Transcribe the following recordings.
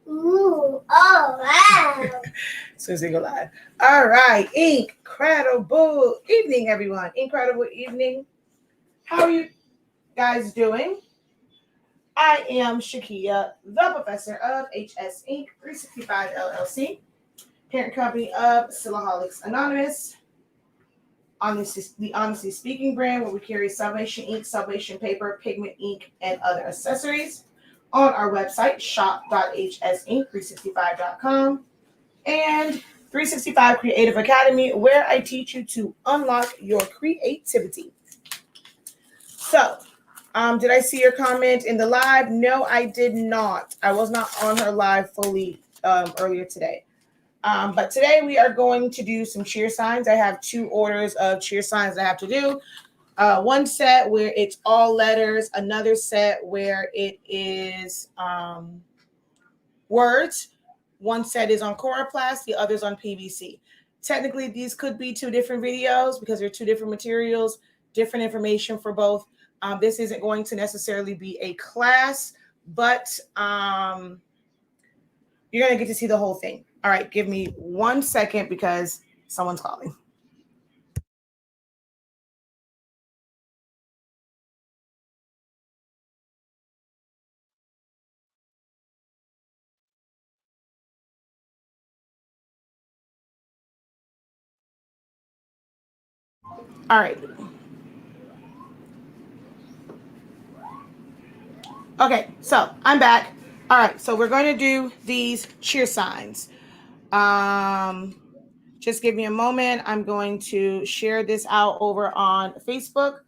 Ooh, oh, wow. Susie go live. All right. Incredible evening, everyone. Incredible evening. How are you guys doing? I am Shakia, the professor of HS Inc. 365 LLC, parent company of Silaholics Anonymous, the Honestly Speaking brand, where we carry Sublimation ink, Sublimation paper, pigment ink, and other accessories. On our website, shop.hsink365.com, and 365 Creative Academy, where I teach you to unlock your creativity. So, did I see your comment in the live? No, I did not. I was not on her live fully earlier today. But today we are going to do some cheer signs. I have 2 orders of cheer signs I have to do. One set where it's all letters, another set where it is words. One set is on Coroplast, the other's on PVC. Technically, these could be 2 different videos because they're 2 different materials, different information for both. This isn't going to necessarily be a class, but you're going to get to see the whole thing. All right, give me 1 second because someone's calling. All right. Okay, so I'm back. All right, so we're going to do these cheer signs. Just give me a moment. I'm going to share this out over on Facebook.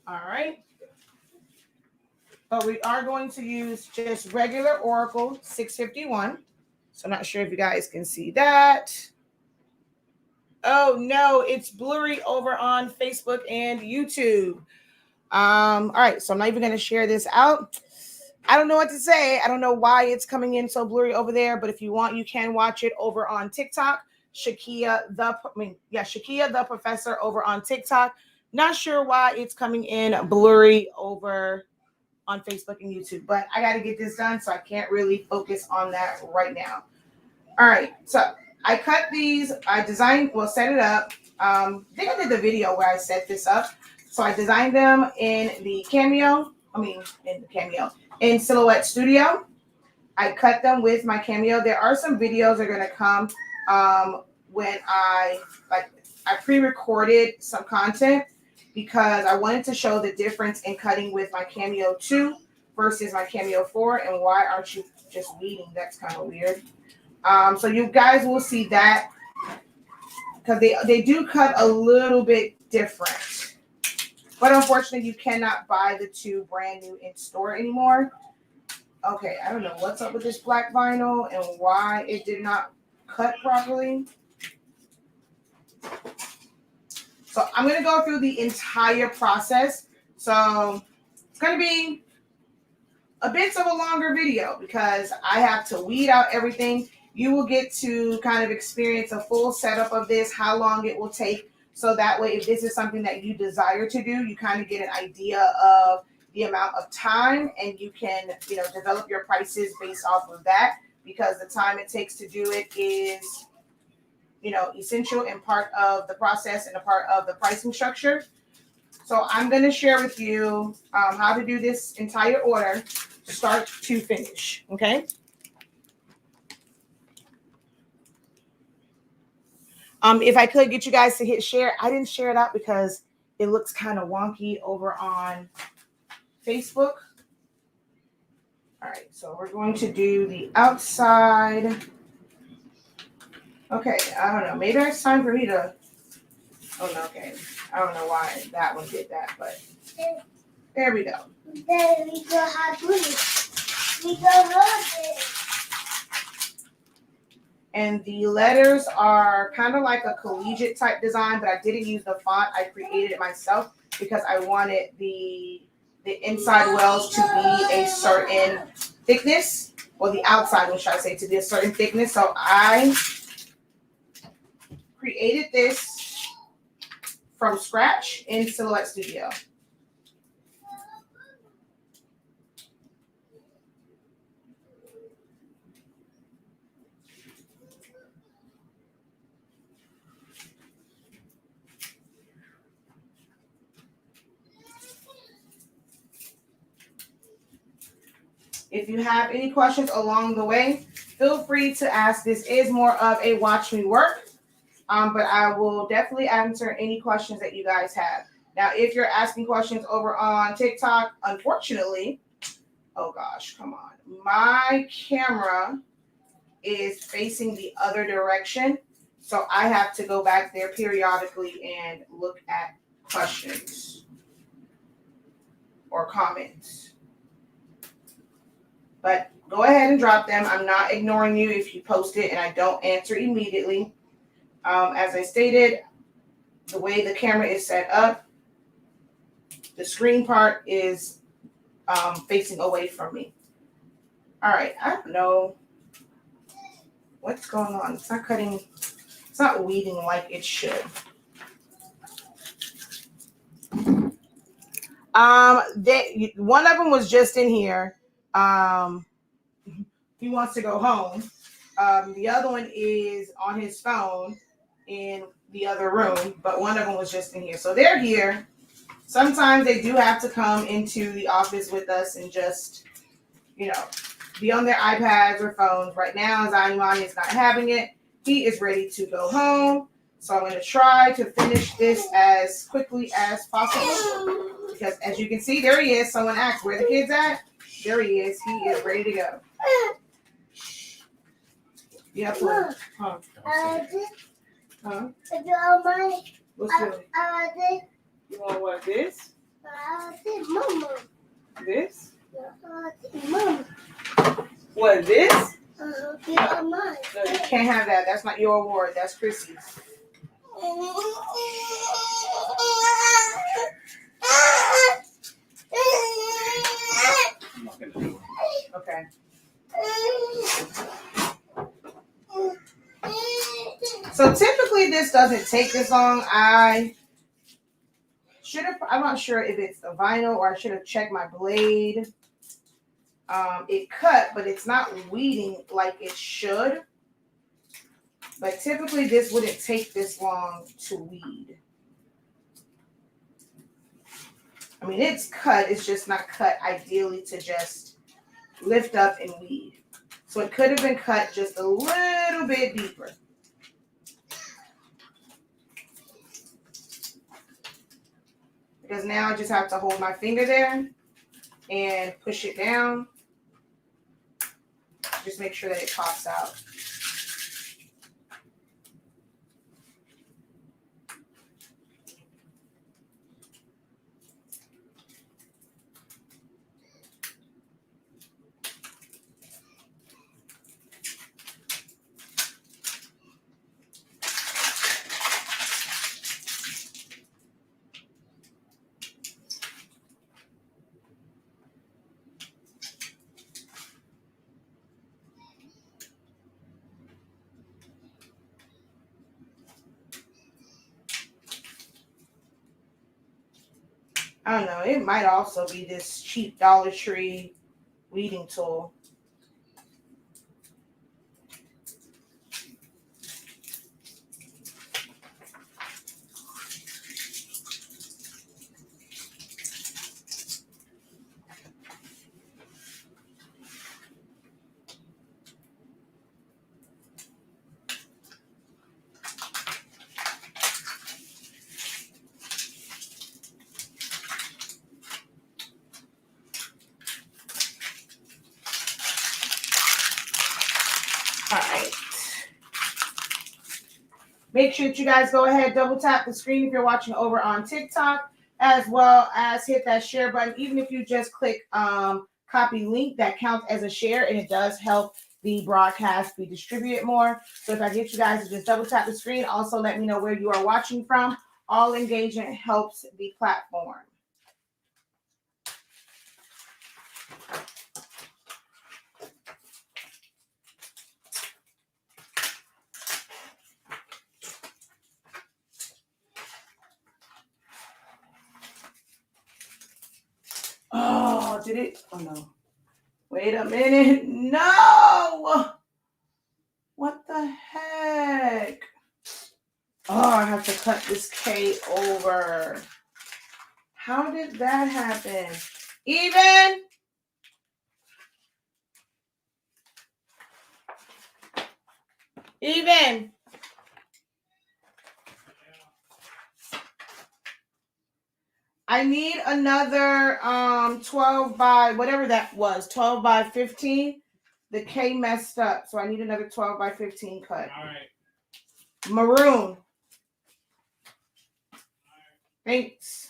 All right. But we are going to use just regular Oracal 651. So I'm not sure if you guys can see that. Oh no, it's blurry over on Facebook and YouTube. All right, so I'm not even going to share this out. I don't know what to say. I don't know why it's coming in so blurry over there, but if you want, you can watch it over on TikTok. Shakia the Professor over on TikTok. Not sure why it's coming in blurry over on Facebook and YouTube, but I got to get this done, so I can't really focus on that right now. All right, so I cut these. I designed, set it up. I think I did the video where I set this up. So I designed them in in Silhouette Studio. I cut them with my Cameo. There are some videos that are going to come when I pre-recorded some content because I wanted to show the difference in cutting with my Cameo 2 versus my Cameo 4, and why aren't you just reading? That's kind of weird. So you guys will see that because they do cut a little bit different. But unfortunately, you cannot buy the 2 brand new in store anymore. Okay, I don't know what's up with this black vinyl and why it did not cut properly. So I'm going to go through the entire process. So it's going to be a bit of a longer video because I have to weed out everything. You will get to kind of experience a full setup of this, how long it will take. So that way, if this is something that you desire to do, you kind of get an idea of the amount of time, and you can, develop your prices based off of that, because the time it takes to do it is, essential and part of the process and a part of the pricing structure. So I'm going to share with you how to do this entire order, start to finish, okay? If I could get you guys to hit share, I didn't share it out because it looks kind of wonky over on Facebook. All right, so we're going to do the outside. Okay, I don't know. Maybe it's time for me to. Oh no, okay. I don't know why that one did that, but there we go. There we go. How do we go? And the letters are kind of like a collegiate type design, but I didn't use the font. I created it myself because I wanted the inside wells to be a certain thickness, or the outside, what should I say, to be a certain thickness. So I created this from scratch in Silhouette Studio. If you have any questions along the way, feel free to ask. This is more of a watch me work, but I will definitely answer any questions that you guys have. Now, if you're asking questions over on TikTok, unfortunately, oh gosh, come on. My camera is facing the other direction, so I have to go back there periodically and look at questions or comments. But go ahead and drop them. I'm not ignoring you if you post it and I don't answer immediately. As I stated, the way the camera is set up, the screen part is facing away from me. All right, I don't know what's going on. It's not cutting, it's not weeding like it should. One of them was just in here. He wants to go home. The other one is on his phone in the other room, but one of them was just in here. So they're here. Sometimes they do have to come into the office with us and just, be on their iPads or phones. Right now, Zion is not having it. He is ready to go home. So I'm going to try to finish this as quickly as possible. Because as you can see, there he is. Someone asked, where the kid's at? There he is. He is ready to go. Yeah, huh? Huh? What's good? You want what, this? This? What, this? No, you can't have that. That's not your award. That's Chrissy's. Okay. So typically this doesn't take this long. I'm not sure if it's the vinyl or I should have checked my blade. It cut, but it's not weeding like it should. But typically this wouldn't take this long to weed. I mean, it's cut. It's just not cut ideally to just lift up and weed. So it could have been cut just a little bit deeper. Because now I just have to hold my finger there and push it down. Just make sure that it pops out. I don't know. It might also be this cheap Dollar Tree weeding tool. All right. Make sure that you guys go ahead, double tap the screen if you're watching over on TikTok, as well as hit that share button. Even if you just click copy link, that counts as a share, and it does help the broadcast be distributed more. So if I get you guys to just double tap the screen, also let me know where you are watching from. All engagement helps the platform. Oh, did it? Oh, no. Wait a minute. No! What the heck? Oh, I have to cut this K over. How did that happen? Even? Even. I need another 12 by whatever that was, 12 by 15. The K messed up, so I need another 12 by 15 cut. All right. Maroon. Thanks.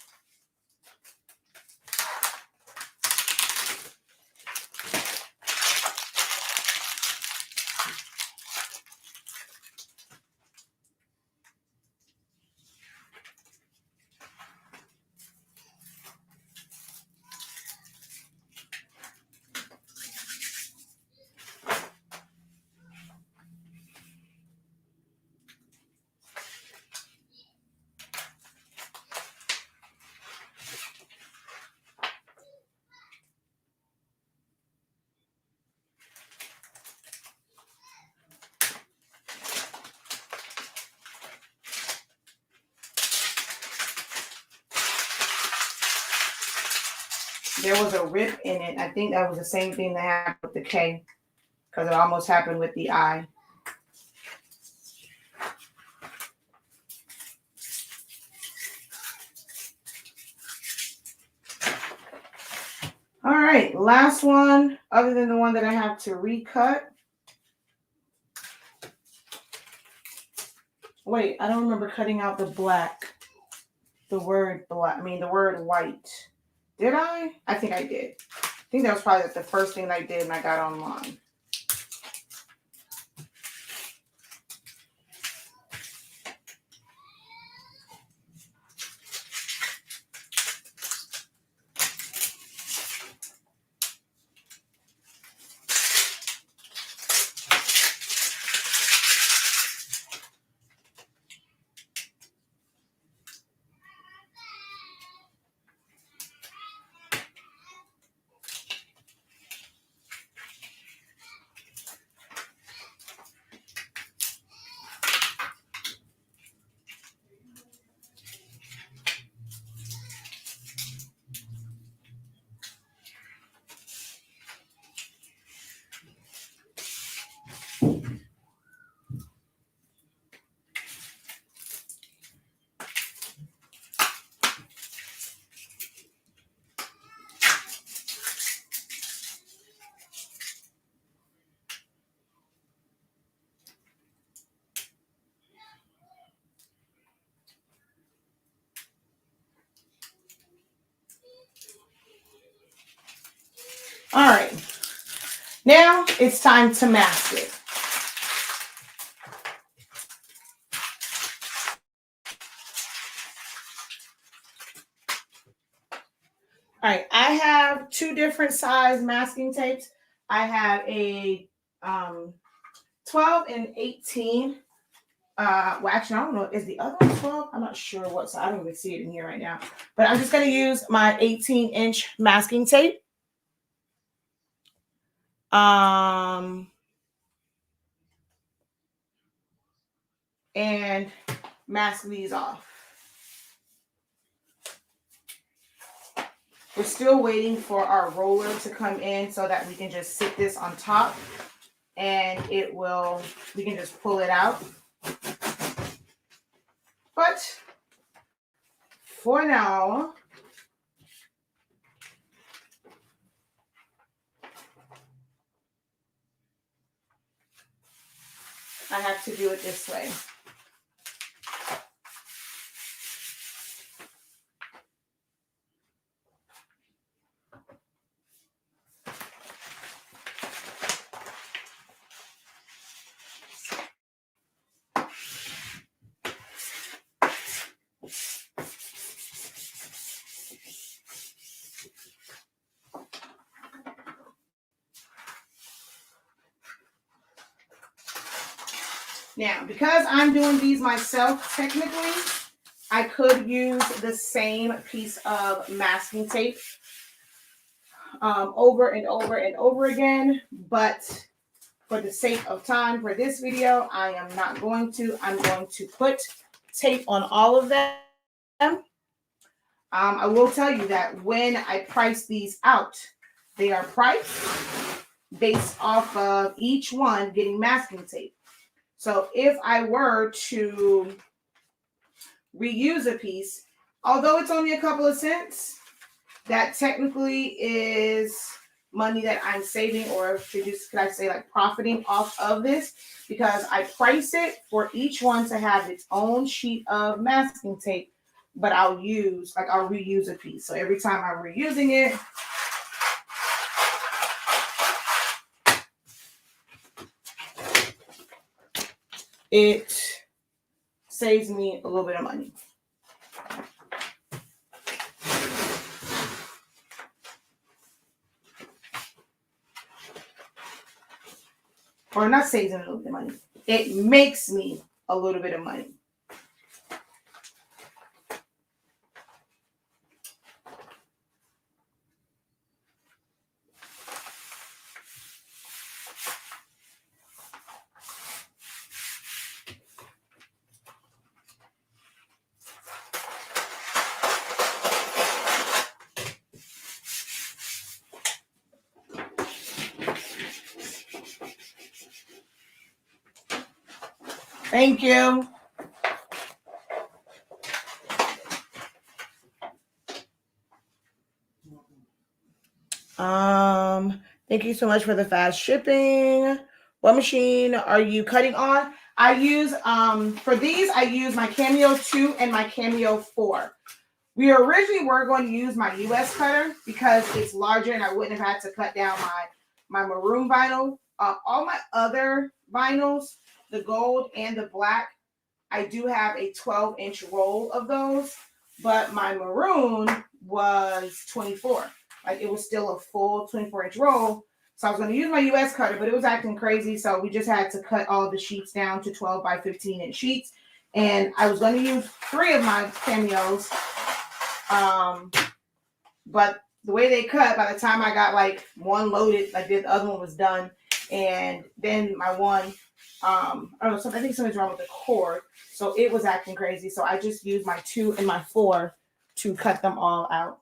There was a rip in it. I think that was the same thing that happened with the K, because it almost happened with the I. All right, last one, other than the one that I have to recut. Wait, I don't remember cutting out the black. The word black, the word white. Did I? I think I did. I think that was probably the first thing I did when I got online. All right, now it's time to mask it. All right, I have two different size masking tapes. I have a 12 and 18. Well, actually, I don't know. Is the other one 12? I'm not sure what. So I don't even see it in here right now. But I'm just going to use my 18-inch masking tape. And mask these off. We're still waiting for our roller to come in so that we can just sit this on top and we can just pull it out. But for now, I have to do it this way. Now, because I'm doing these myself, technically, I could use the same piece of masking tape over and over and over again, but for the sake of time for this video, I am not going to. I'm going to put tape on all of them. I will tell you that when I price these out, they are priced based off of each one getting masking tape. So if I were to reuse a piece, although it's only a couple of cents, that technically is money that I'm saving, or should I say like profiting off of this, because I price it for each one to have its own sheet of masking tape, but I'll reuse a piece. So every time I'm reusing it, it saves me a little bit of money. Or not saves me a little bit of money. It makes me a little bit of money. Thank you. Thank you so much for the fast shipping. What machine are you cutting on? I use for these, I use my Cameo 2 and my Cameo 4. We originally were going to use my US cutter because it's larger and I wouldn't have had to cut down my maroon vinyl. All my other vinyls, the gold and the black, I do have a 12-inch roll of those, but my maroon was 24. Like it was still a full 24-inch roll. So I was going to use my US cutter, but it was acting crazy. So we just had to cut all the sheets down to 12 by 15-inch sheets. And I was going to use 3 of my Cameos. But the way they cut, by the time I got like one loaded, like the other one was done. And then my one, I don't know, I think something's wrong with the cord. So it was acting crazy. So I just used my 2 and my 4 to cut them all out.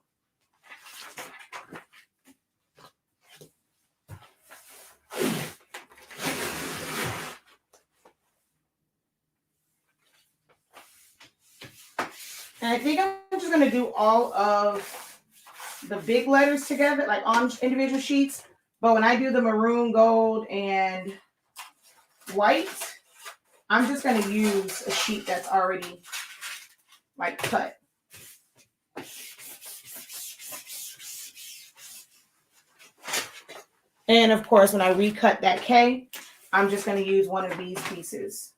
And I think I'm just going to do all of the big letters together, like on individual sheets. But when I do the maroon, gold, and white, I'm just going to use a sheet that's already like cut. And of course, when I recut that K, I'm just going to use one of these pieces.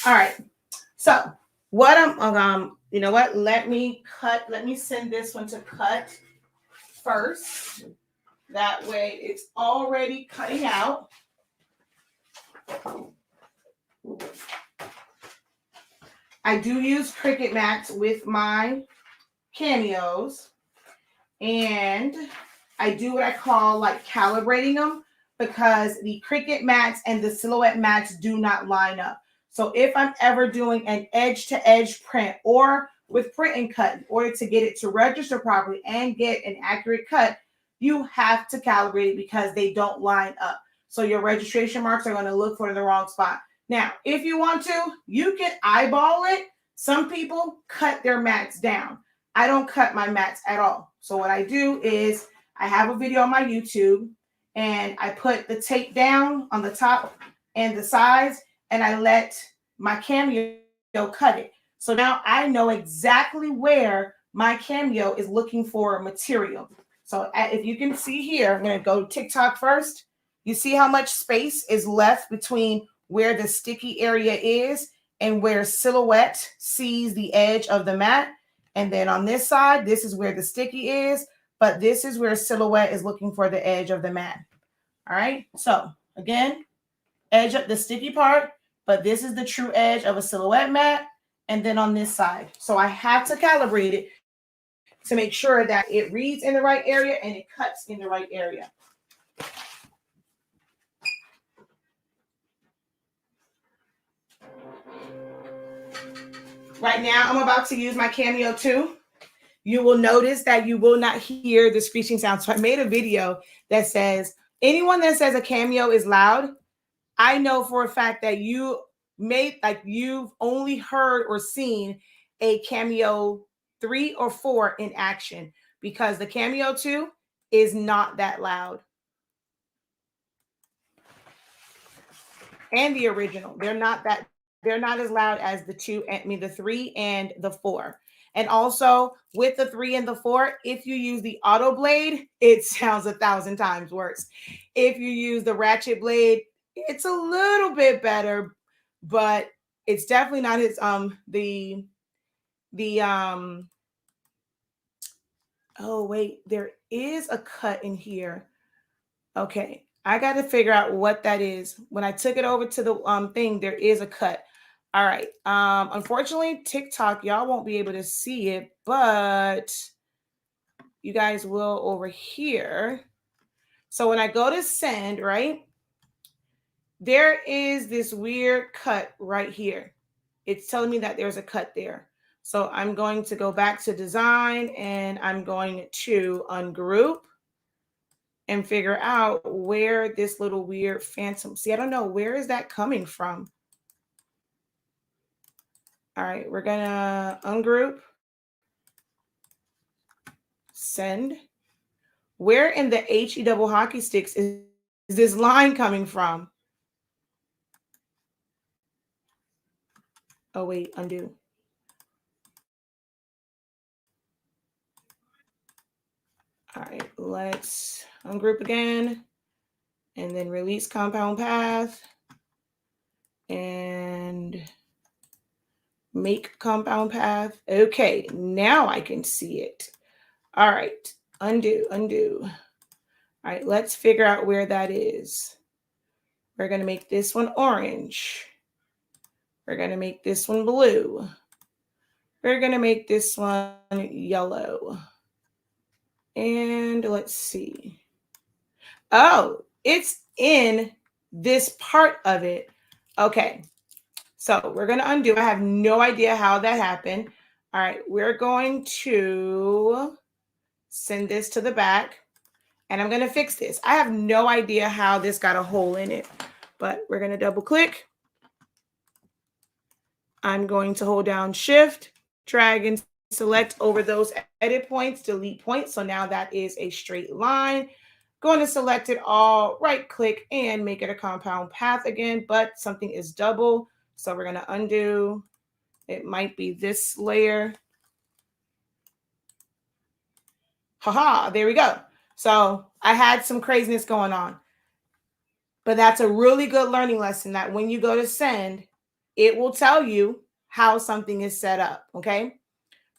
All right. So what I'm you know what? Let me send this one to cut first. That way it's already cutting out. I do use Cricut mats with my Cameos, and I do what I call like calibrating them, because the Cricut mats and the silhouette mats do not line up. So if I'm ever doing an edge-to-edge print or with print and cut, in order to get it to register properly and get an accurate cut, you have to calibrate it because they don't line up. So your registration marks are going to look for the wrong spot. Now, if you want to, you can eyeball it. Some people cut their mats down. I don't cut my mats at all. So what I do is I have a video on my YouTube, and I put the tape down on the top and the sides, and I let my Cameo cut it. So now I know exactly where my cameo is looking for material. So if you can see here, I'm going to go to TikTok first. You see how much space is left between where the sticky area is and where silhouette sees the edge of the mat. And then on this side, this is where the sticky is, but this is where silhouette is looking for the edge of the mat. All right. So again, edge up the sticky part, but this is the true edge of a silhouette mat. And then on this side. So I have to calibrate it to make sure that it reads in the right area and it cuts in the right area. Right now, I'm about to use my Cameo 2. You will notice that you will not hear the screeching sound. So I made a video that says, anyone that says a Cameo is loud, I know for a fact that you've only heard or seen a Cameo 3 or 4 in action, because the Cameo 2 is not that loud. And the original, they're not as loud as the 3 and the 4. And also with the 3 and the 4, if you use the auto blade, it sounds 1,000 times worse. If you use the ratchet blade, it's a little bit better, but it's definitely not as oh wait, there is a cut in here. Okay, I got to figure out what that is. When I took it over to the thing, there is a cut. All right. Unfortunately, TikTok, y'all won't be able to see it, but you guys will over here. So when I go to send, right, there is this weird cut right here. It's telling me that there's a cut there. So I'm going to go back to design and I'm going to ungroup and figure out where this little weird phantom. See, I don't know, where is that coming from? All right, we're gonna ungroup, send. Where in the HE double hockey sticks is this line coming from? Oh wait, undo. All right, let's ungroup again and then release compound path and make compound path. Okay, now I can see it. All right, undo. All right, let's figure out where that is. We're going to make this one orange. We're going to make this one blue. We're going to make this one yellow. And let's see. Oh, it's in this part of it. Okay, so we're going to undo. I have no idea how that happened. All right, we're going to send this to the back. And I'm going to fix this. I have no idea how this got a hole in it, but we're going to double click. I'm going to hold down Shift, drag and select over those edit points, delete points. So now that is a straight line. Going to select it all, right click and make it a compound path again, but something is double. So we're going to undo. It might be this layer. Haha, there we go. So I had some craziness going on, but that's a really good learning lesson that when you go to send, it will tell you how something is set up. Okay.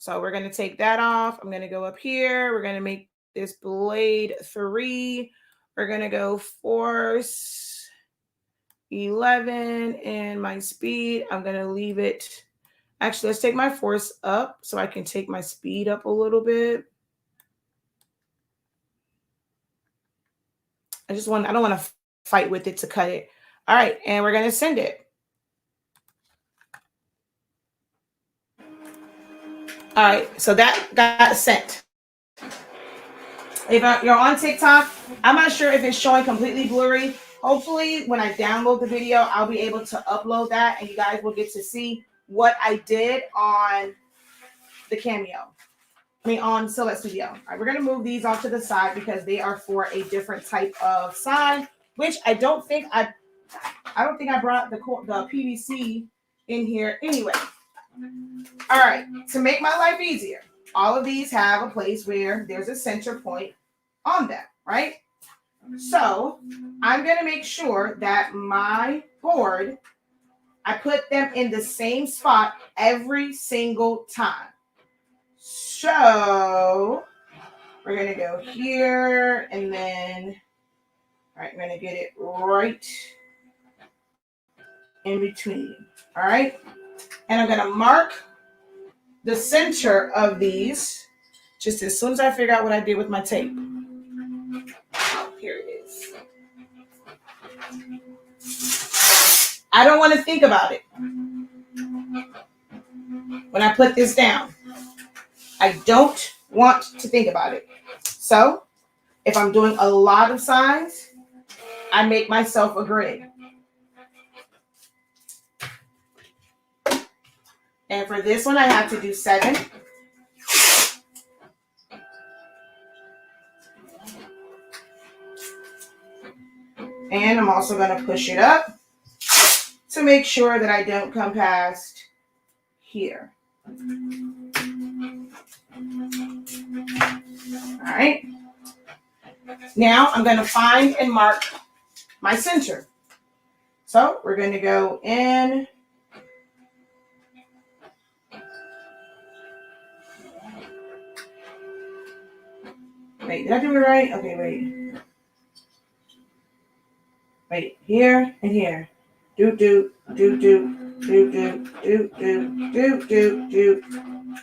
So we're going to take that off. I'm going to go up here. We're going to make this blade 3. We're going to go force 11 and my speed. I'm going to leave it. Actually, let's take my force up so I can take my speed up a little bit. I don't want to fight with it to cut it. All right. And we're going to send it. All right. So that got sent. If you're on TikTok, I'm not sure if it's showing completely blurry. Hopefully, when I download the video, I'll be able to upload that and you guys will get to see what I did on the Cameo. On Silhouette Studio. All right, we're going to move these off to the side because they are for a different type of sign, which I don't think I brought the PVC in here anyway. All right, to make my life easier, all of these have a place where there's a center point on them, right? So I'm going to make sure that my board, I put them in the same spot every single time. So we're going to go here and then, all right, I'm going to get it right in between. All right. And I'm going to mark the center of these just as soon as I figure out what I did with my tape. Oh, here it is. I don't want to think about it when I put this down. I don't want to think about it. So if I'm doing a lot of signs, I make myself a grid. And for this one, I have to do 7. And I'm also going to push it up to make sure that I don't come past here. All right. Now I'm going to find and mark my center. So we're going to go in. Wait, did I do it right? Okay, wait. Wait, here and here. Do, do, do, do, do, do, do, do, do, do, do,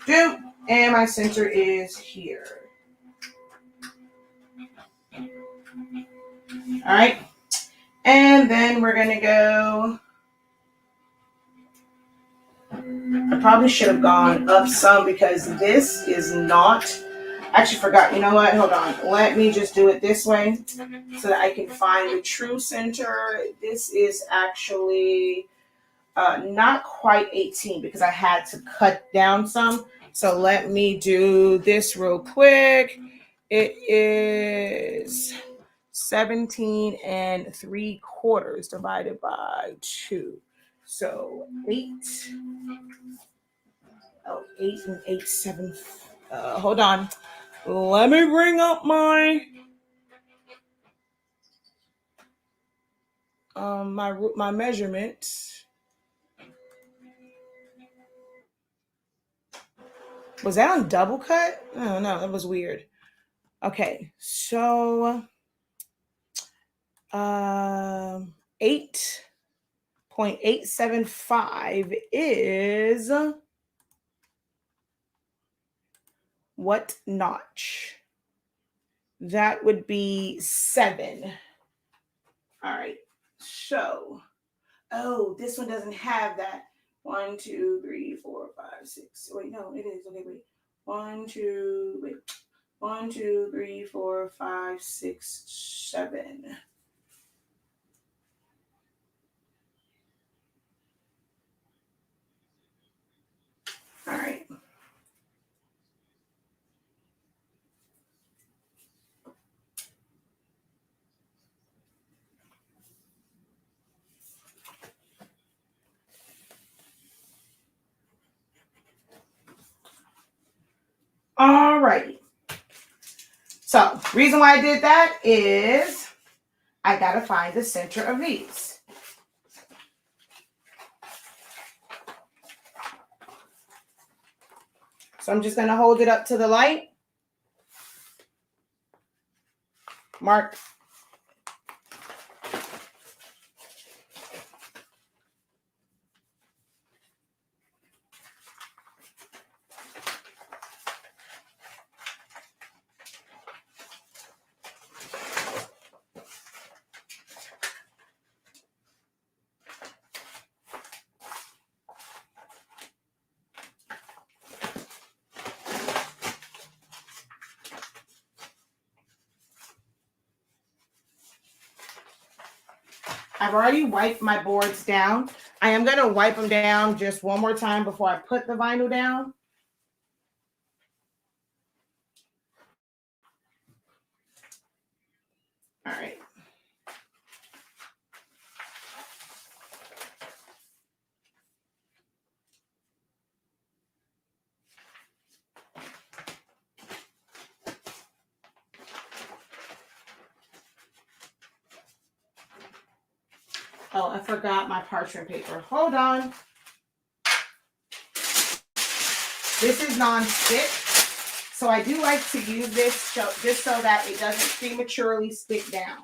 do. And my center is here. All right. And then we're going to go. I probably should have gone up some because this is not. I actually forgot. You know what? Hold on. Let me just do it this way so that I can find the true center. This is actually not quite 18 because I had to cut down some. So let me do this real quick. It is 17 3/4 divided by 2. So 8. Oh, 8 and 8, 7. Hold on. Let me bring up my my measurements. Was that on double cut? Oh no, that was weird. Okay, so 8.875 is what notch? That would be 7. All right. So, oh, this one doesn't have that. 1, 2, 3, 4, 5, 6. Wait, no, it is. Okay, wait. 1, 2, wait. 1, 2, 3, 4, 5, 6, 7. All right. All right. So, reason why I did that is I got to find the center of these. So I'm just going to hold it up to the light. Mark. I've already wiped my boards down. I am going to wipe them down just one more time before I put the vinyl down. All right. Oh, I forgot my parchment paper. Hold on. This is non-stick. So I do like to use this just so that it doesn't prematurely stick down.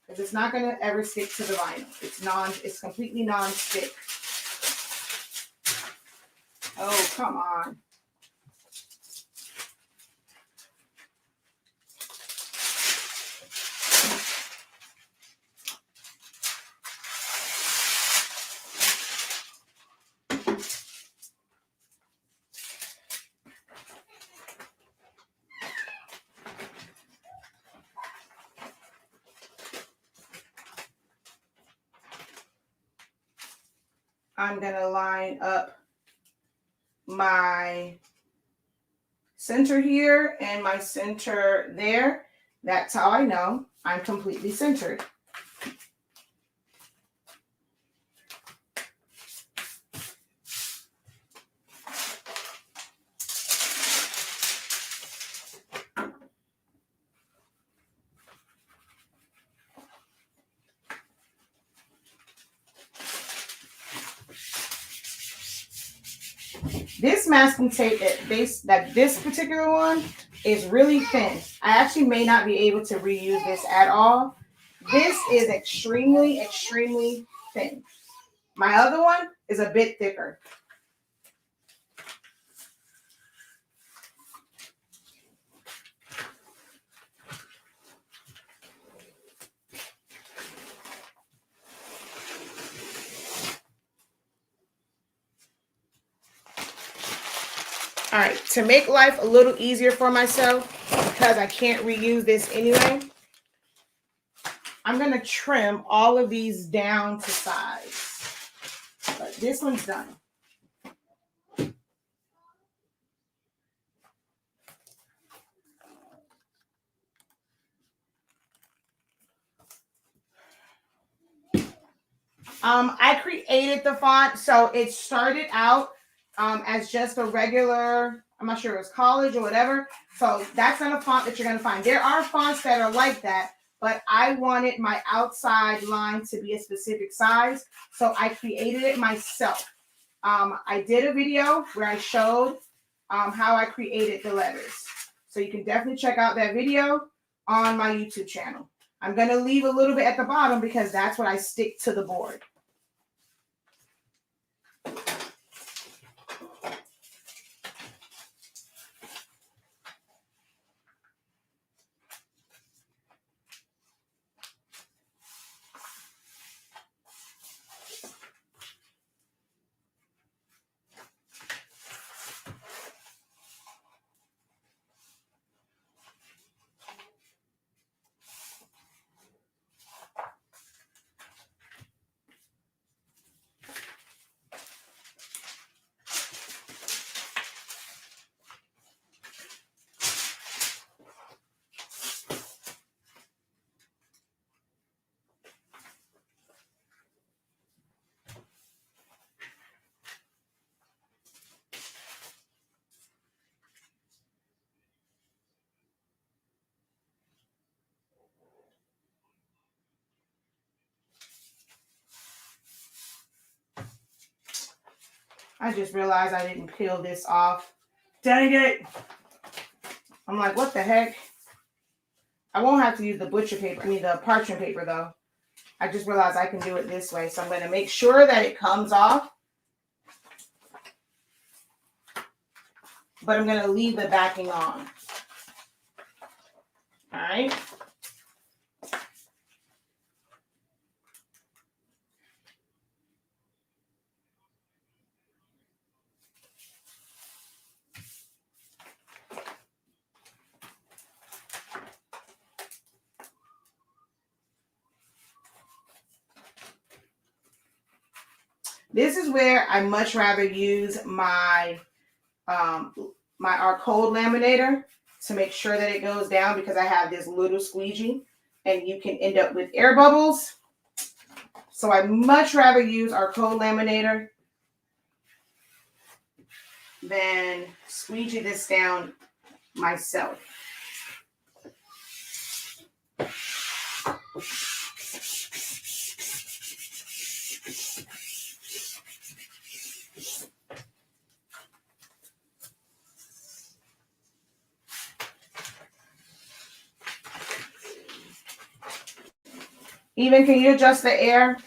Because it's not going to ever stick to the vinyl. It's completely non-stick. Oh, come on. I'm going to line up my center here and my center there. That's how I know I'm completely centered. This masking tape this particular one is really thin. I actually may not be able to reuse this at all. This is extremely, extremely thin. My other one is a bit thicker. All right, to make life a little easier for myself, because I can't reuse this anyway, I'm going to trim all of these down to size. But this one's done. I created the font, so it started out as just a regular, I'm not sure it was college or whatever. So that's not a font that you're going to find. There are fonts that are like that, but I wanted my outside line to be a specific size, so I created it myself. I did a video where I showed how I created the letters. So you can definitely check out that video on my YouTube channel. I'm going to leave a little bit at the bottom because that's what I stick to the board. I just realized I didn't peel this off. Dang it. I'm like, what the heck? I won't have to use the the parchment paper though. I just realized I can do it this way. So I'm going to make sure that it comes off. But I'm going to leave the backing on. All right. This is where I much rather use my our cold laminator to make sure that it goes down, because I have this little squeegee and you can end up with air bubbles. So I much rather use our cold laminator than squeegee this down myself. Even, can you adjust the air?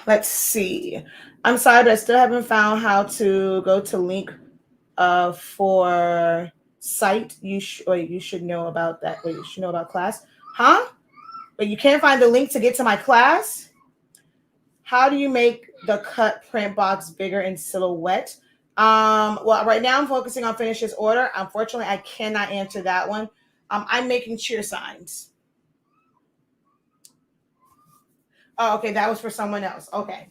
Let's see. I'm sorry, but I still haven't found how to go to link for site. You should know about that. Wait, you should know about class. Huh? But you can't find the link to get to my class? How do you make the cut print box bigger in silhouette? Well, right now I'm focusing on finish this order. Unfortunately, I cannot answer that one. I'm making cheer signs. Oh, okay, that was for someone else. Okay.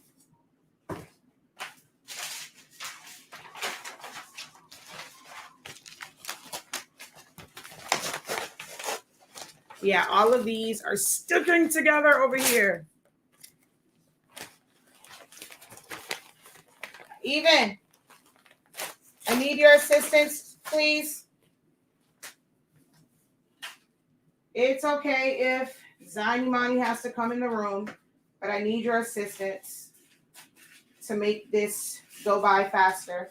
Yeah, all of these are sticking together over here. Even, I need your assistance, please. It's okay if Zanimani has to come in the room, but I need your assistance to make this go by faster.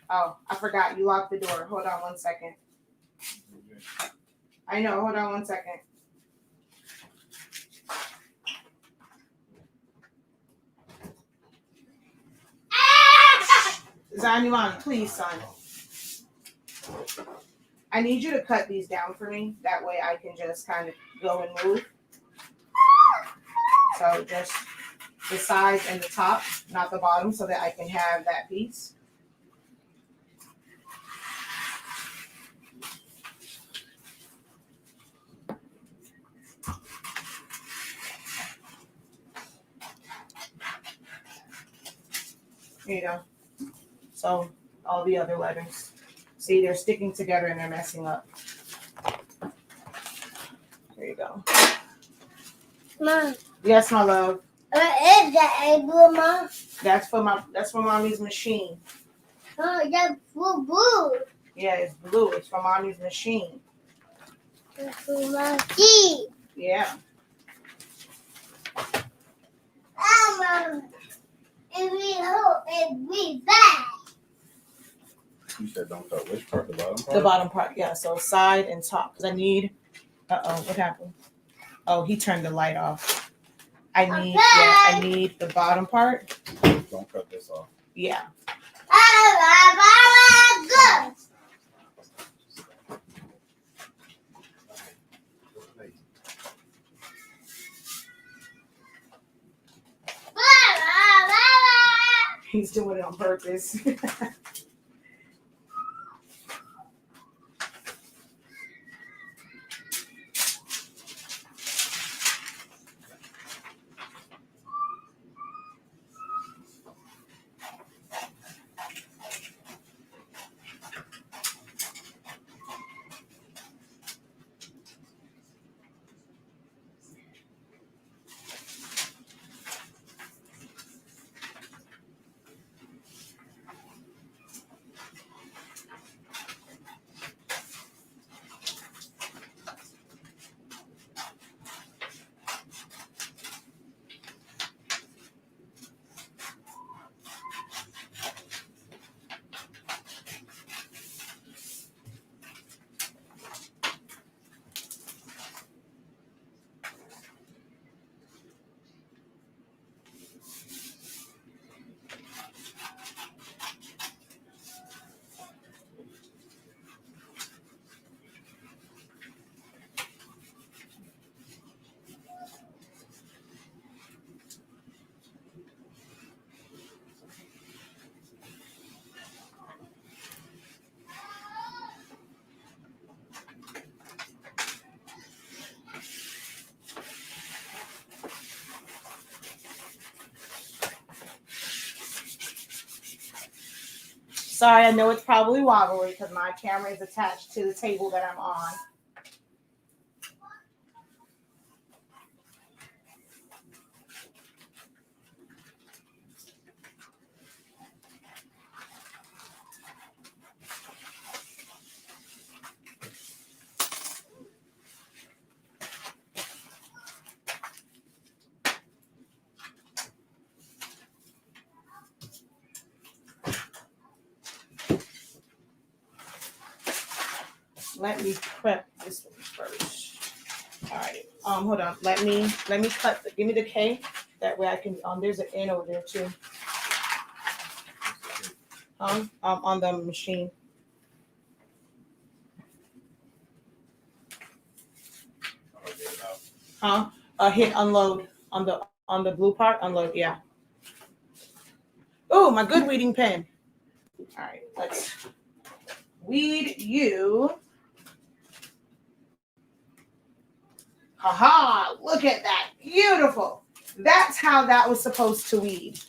Oh, I forgot. You locked the door. Hold on 1 second. I know. Hold on 1 second. Zanimani, please, son. I need you to cut these down for me. That way I can just kind of go and move. So just the sides and the top, not the bottom, so that I can have that piece. Here you go. So all the other letters. See, they're sticking together and they're messing up. There you go. Mom. Yes, my love. What is that, Mom? That's for mommy's machine. Oh, that's blue. Yeah, it's blue. It's for mommy's machine. That's for my tea. Yeah. Mom. If we hope it be bad. You said don't cut which part? The bottom part? The bottom part, yeah. So side and top. Because I need. What happened? Oh, he turned the light off. I need the bottom part. Don't cut this off. Yeah. Good. He's doing it on purpose. Sorry, I know it's probably wobbly because my camera is attached to the table that I'm on. Let me prep this one first. All right. Hold on. Let me cut. Give me the K. That way I can. There's an N over there too. On the machine. Hit unload on the blue part. Unload. Yeah. Oh, my good weeding pen. All right. Let's weed you. Haha, look at that. Beautiful. That's how that was supposed to weed.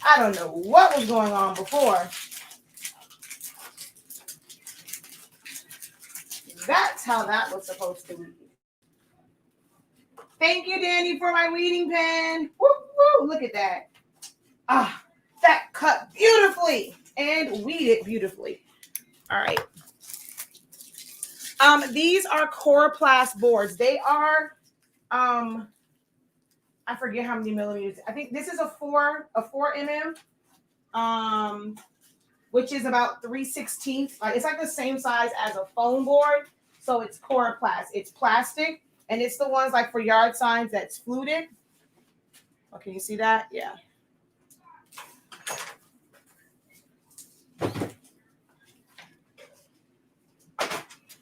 I don't know what was going on before. That's how that was supposed to weed. Thank you, Danny, for my weeding pen. Woo, woo, look at that. Ah, that cut beautifully and weeded beautifully. All right. These are Coroplast boards. They are, I forget how many millimeters. I think this is a 4 mm, which is about 3/16. It's like the same size as a foam board. So it's Coroplast. It's plastic, and it's the ones like for yard signs that's fluted. Oh, can you see that? Yeah.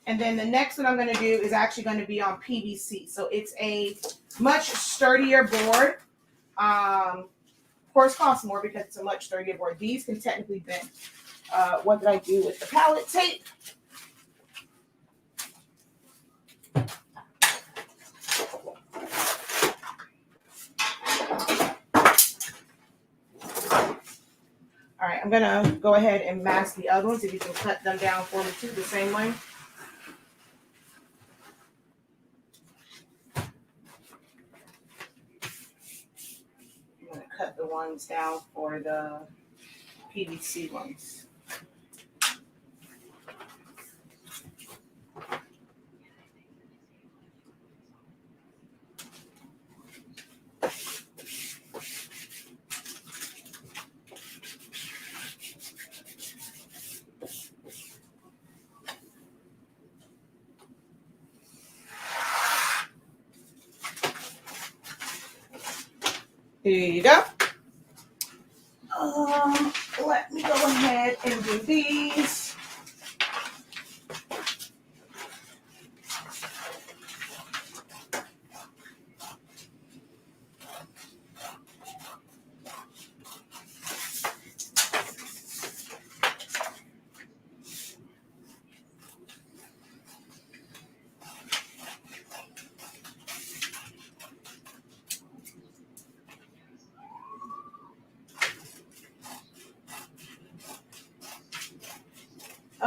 And then the next one I'm going to do is actually going to be on PVC. So it's a much sturdier board. Of course, costs more because it's a much sturdier board. These can technically bend. What did I do with the palette tape? All right, I'm going to go ahead and mask the other ones if you can cut them down for me too the same way. Cut the ones down for the PVC ones. Here you go. Let me go ahead and do these.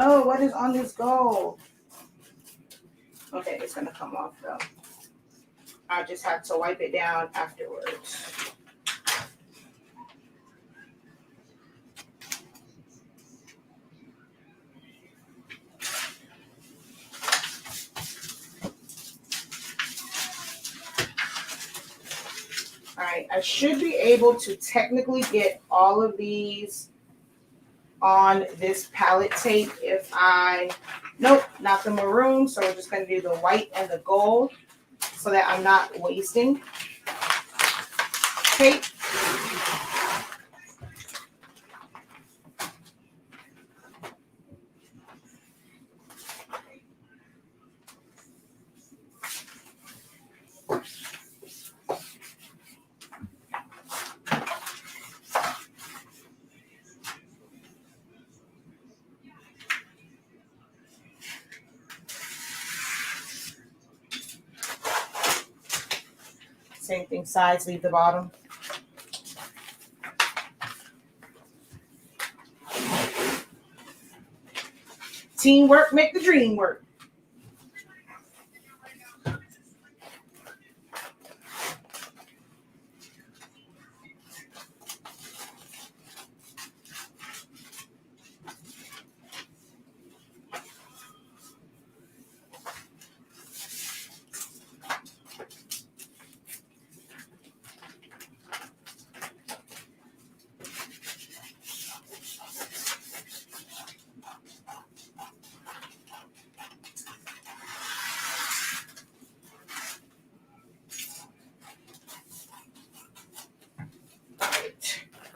Oh, what is on this gold? Okay, it's gonna come off though. I just have to wipe it down afterwards. All right, I should be able to technically get all of these on this palette tape if nope, not the maroon. So we're just going to do the white and the gold so that I'm not wasting tape. Same thing, sides, leave the bottom. Teamwork make the dream work.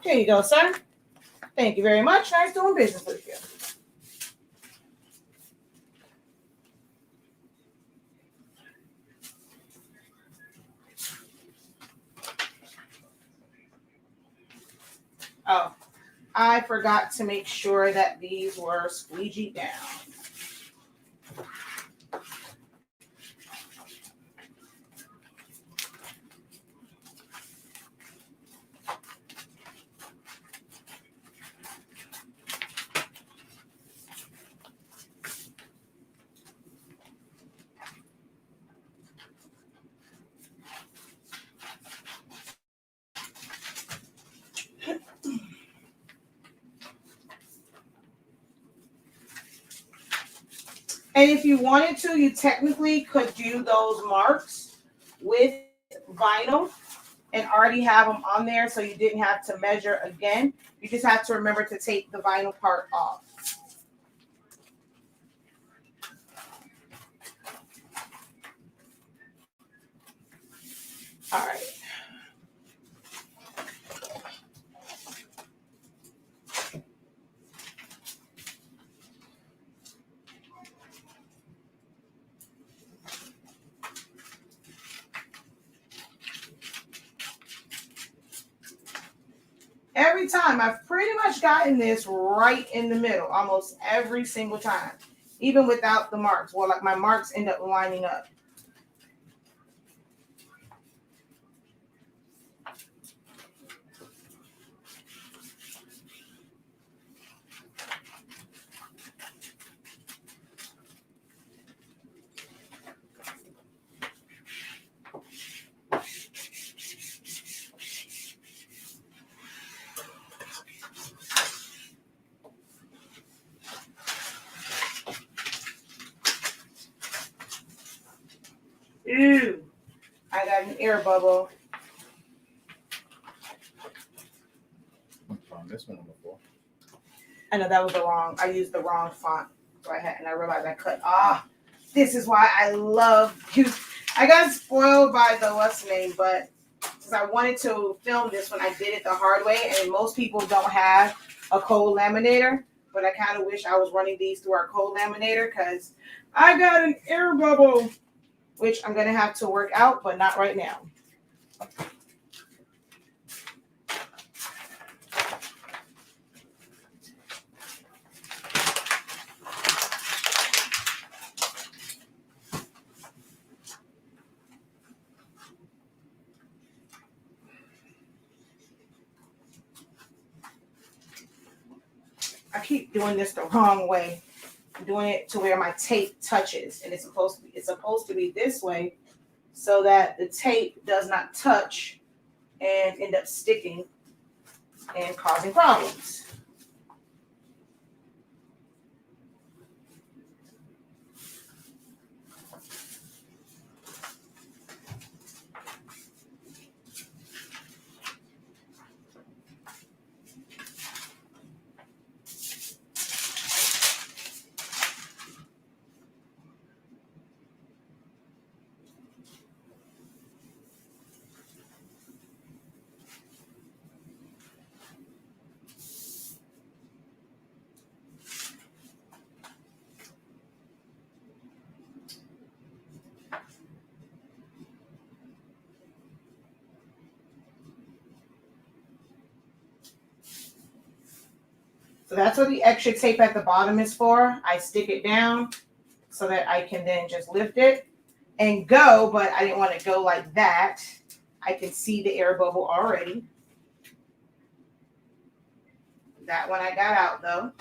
Here you go, sir. Thank you very much. Nice doing business with you. Oh, I forgot to make sure that these were squeegeed down. And if you wanted to, you technically could do those marks with vinyl and already have them on there so you didn't have to measure again. You just have to remember to take the vinyl part off. All right. Every time I've pretty much gotten this right in the middle, almost every single time, even without the marks. Well, like my marks end up lining up. Ew, I got an air bubble. I found this one before. I know that was the wrong, I used the wrong font. So I realized I cut. This is why I love you. I got spoiled by the what's name, but because I wanted to film this when I did it the hard way, and most people don't have a cold laminator, but I kind of wish I was running these through our cold laminator because I got an air bubble, which I'm going to have to work out, but not right now. I keep doing this the wrong way. I'm doing it to where my tape touches, and it's supposed to be this way so that the tape does not touch and end up sticking and causing problems. So that's what the extra tape at the bottom is for. I stick it down so that I can then just lift it and go, but I didn't want to go like that. I can see the air bubble already. That one I got out though.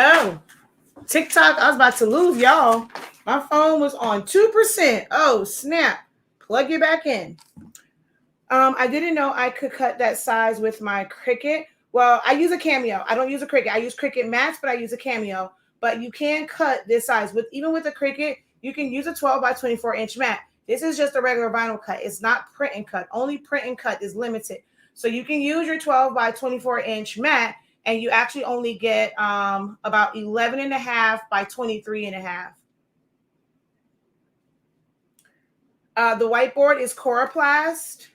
Oh, TikTok, I was about to lose y'all. My phone was on 2%. Oh, snap. Plug it back in. I didn't know I could cut that size with my Cricut. Well, I use a Cameo. I don't use a Cricut. I use Cricut Mats, but I use a Cameo. But you can cut this size. Even with a Cricut, you can use a 12 by 24 inch mat. This is just a regular vinyl cut. It's not print and cut. Only print and cut is limited. So you can use your 12 by 24 inch mat, and you actually only get about 11.5 by 23.5. The whiteboard is Coroplast.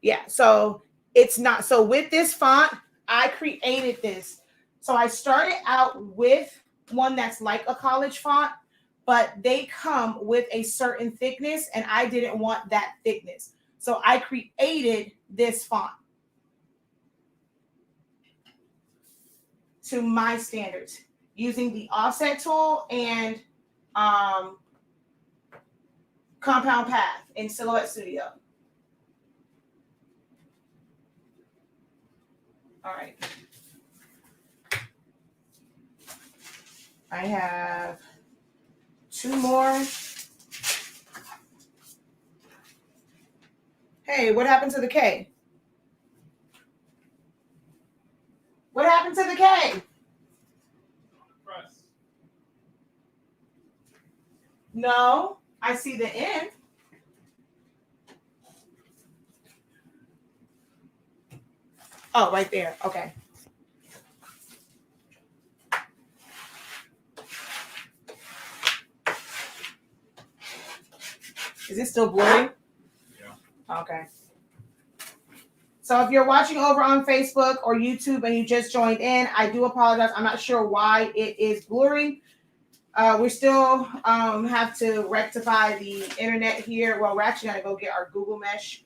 Yeah, so it's not. So with this font, I created this. So I started out with one that's like a college font, but they come with a certain thickness, and I didn't want that thickness. So I created this font to my standards using the offset tool and compound path in Silhouette Studio. All right. I have 2 more. Hey, what happened to the K? What happened to the K? Press. No, I see the N. Oh, right there. Okay. Is it still blurry? Yeah. Okay. So if you're watching over on Facebook or YouTube and you just joined in, I do apologize. I'm not sure why it is blurry. We still have to rectify the internet here. Well, we're actually going to go get our Google Mesh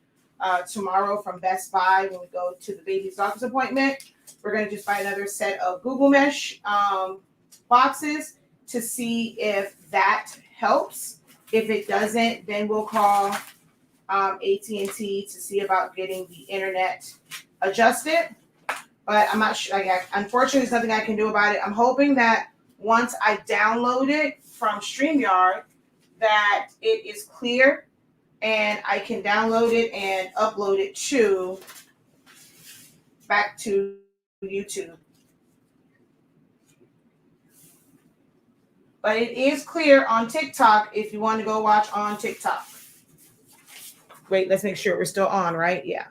tomorrow from Best Buy when we go to the baby's doctor's appointment. We're going to just buy another set of Google Mesh boxes to see if that helps. If it doesn't, then we'll call AT&T to see about getting the internet adjusted. But I'm not sure. Unfortunately, there's nothing I can do about it. I'm hoping that once I download it from StreamYard, that it is clear and I can download it and upload it back to YouTube. But it is clear on TikTok if you want to go watch on TikTok. Wait, let's make sure we're still on, right? Yeah.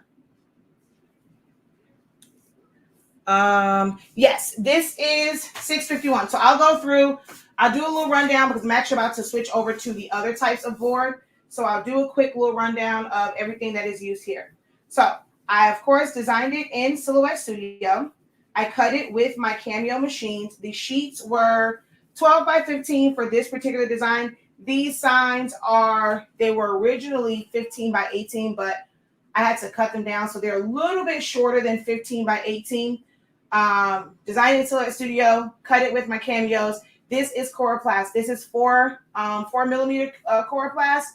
Yes, this is 651. So I'll go through, I'll do a little rundown because I'm actually about to switch over to the other types of board. So I'll do a quick little rundown of everything that is used here. So I, of course, designed it in Silhouette Studio. I cut it with my Cameo machines. The sheets were 12 by 15 for this particular design. These signs they were originally 15 by 18, but I had to cut them down. So they're a little bit shorter than 15 by 18. Designed in Silhouette Studio, cut it with my Cameos. This is Coroplast. This is 4 millimeter Coroplast,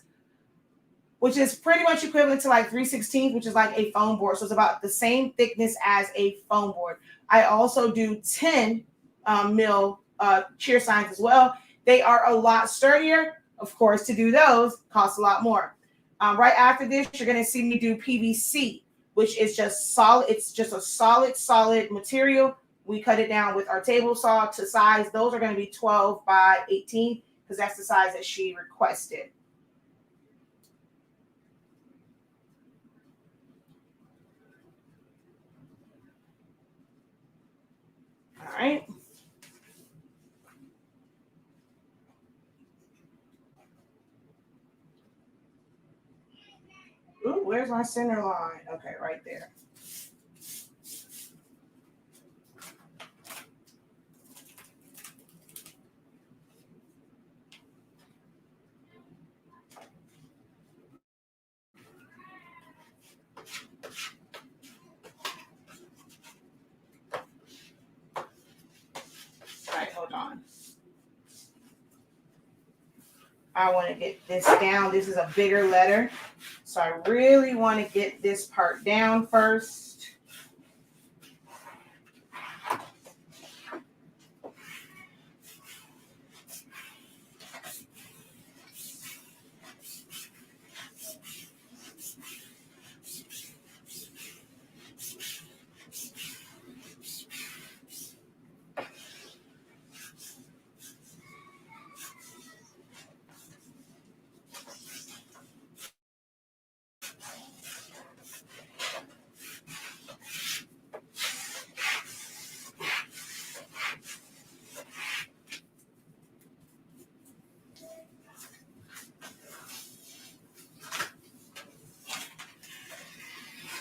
which is pretty much equivalent to like 3/16, which is like a foam board. So it's about the same thickness as a foam board. I also do 10 mil cheer signs as well. They are a lot sturdier. Of course, to do those costs a lot more. Right after this, you're going to see me do PVC, which is just solid. It's just a solid material. We cut it down with our table saw to size. Those are going to be 12 by 18 because that's the size that she requested. All right. Ooh, where's my center line? Okay, right there. All right, hold on. I want to get this down. This is a bigger letter. So I really want to get this part down first.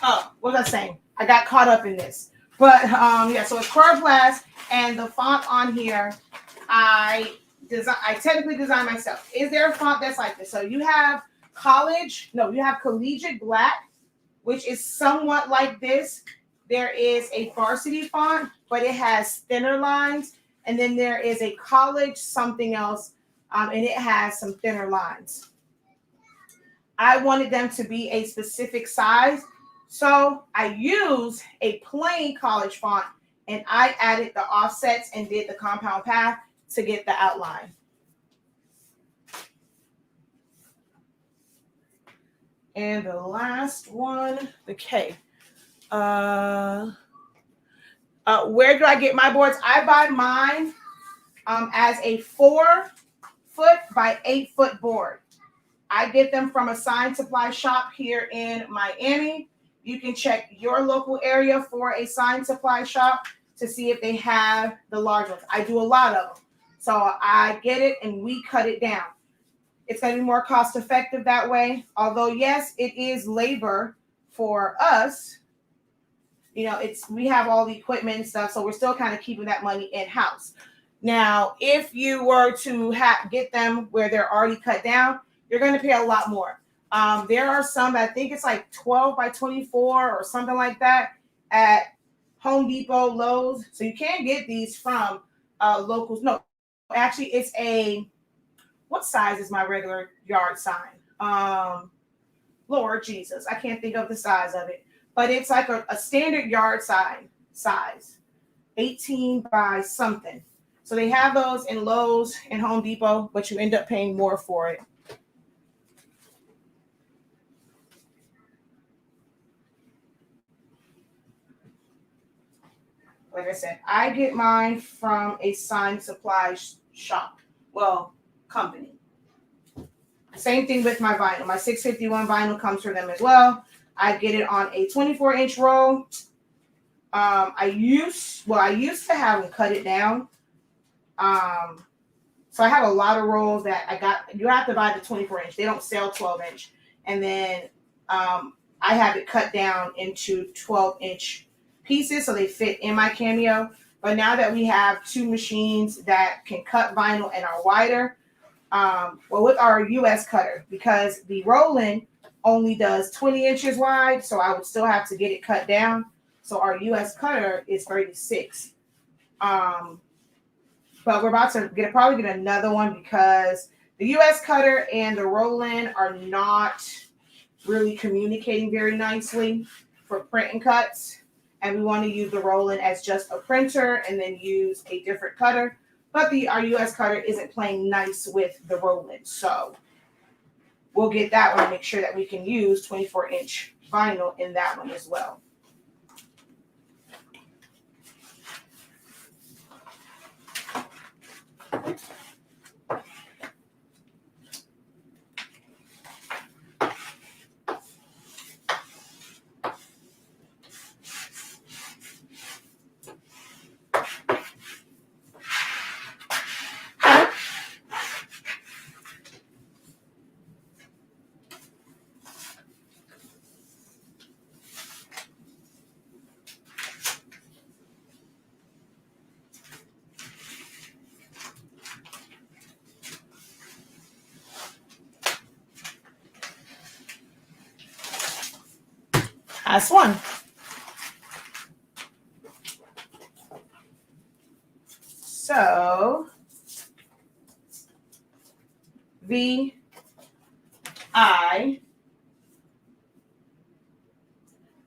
Oh, what was I saying? I got caught up in this. But yeah, so it's Coroplast, and the font on here, I technically designed myself. Is there a font that's like this? So you have collegiate black, which is somewhat like this. There is a varsity font, but it has thinner lines. And then there is a college something else, and it has some thinner lines. I wanted them to be a specific size. So I used a plain college font, and I added the offsets and did the compound path to get the outline. And the last one, the K. Where do I get my boards? I buy mine as a 4-foot by 8-foot board. I get them from a sign supply shop here in Miami. You can check your local area for a sign supply shop to see if they have the large ones. I do a lot of them. So I get it and we cut it down. It's going to be more cost effective that way. Although, yes, it is labor for us. You know, we have all the equipment and stuff, so we're still kind of keeping that money in-house. Now, if you were to get them where they're already cut down, you're going to pay a lot more. There are some, I think it's like 12 by 24 or something like that at Home Depot, Lowe's. So you can get these from locals. No, actually, it's what size is my regular yard sign? Lord Jesus, I can't think of the size of it. But it's like a standard yard sign size, 18 by something. So they have those in Lowe's and Home Depot, but you end up paying more for it. Like I said, I get mine from a sign supply shop. Well, company. Same thing with my vinyl. My 651 vinyl comes from them as well. I get it on a 24-inch roll. I used to have them cut it down. So I have a lot of rolls that I got. You have to buy the 24-inch. They don't sell 12-inch. And then I have it cut down into 12-inch pieces so they fit in my Cameo. But now that we have two machines that can cut vinyl and are wider, with our US cutter, because the Roland only does 20 inches wide, so I would still have to get it cut down. So our US cutter is 36. But we're about to probably get another one because the US cutter and the Roland are not really communicating very nicely for print and cuts. And we want to use the Roland as just a printer and then use a different cutter. But our US cutter isn't playing nice with the Roland. So we'll get that one and make sure that we can use 24-inch vinyl in that one as well. That's one. So VI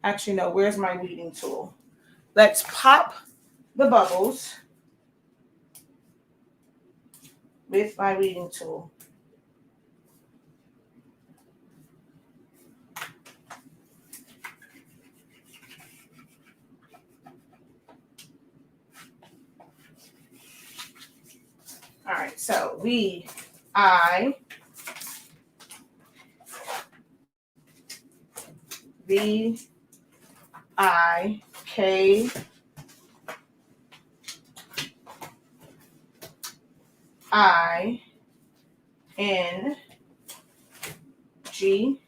Actually, no, where's my weeding tool? Let's pop the bubbles with my weeding tool. All right, so V, I, V, I, K, I, N, G,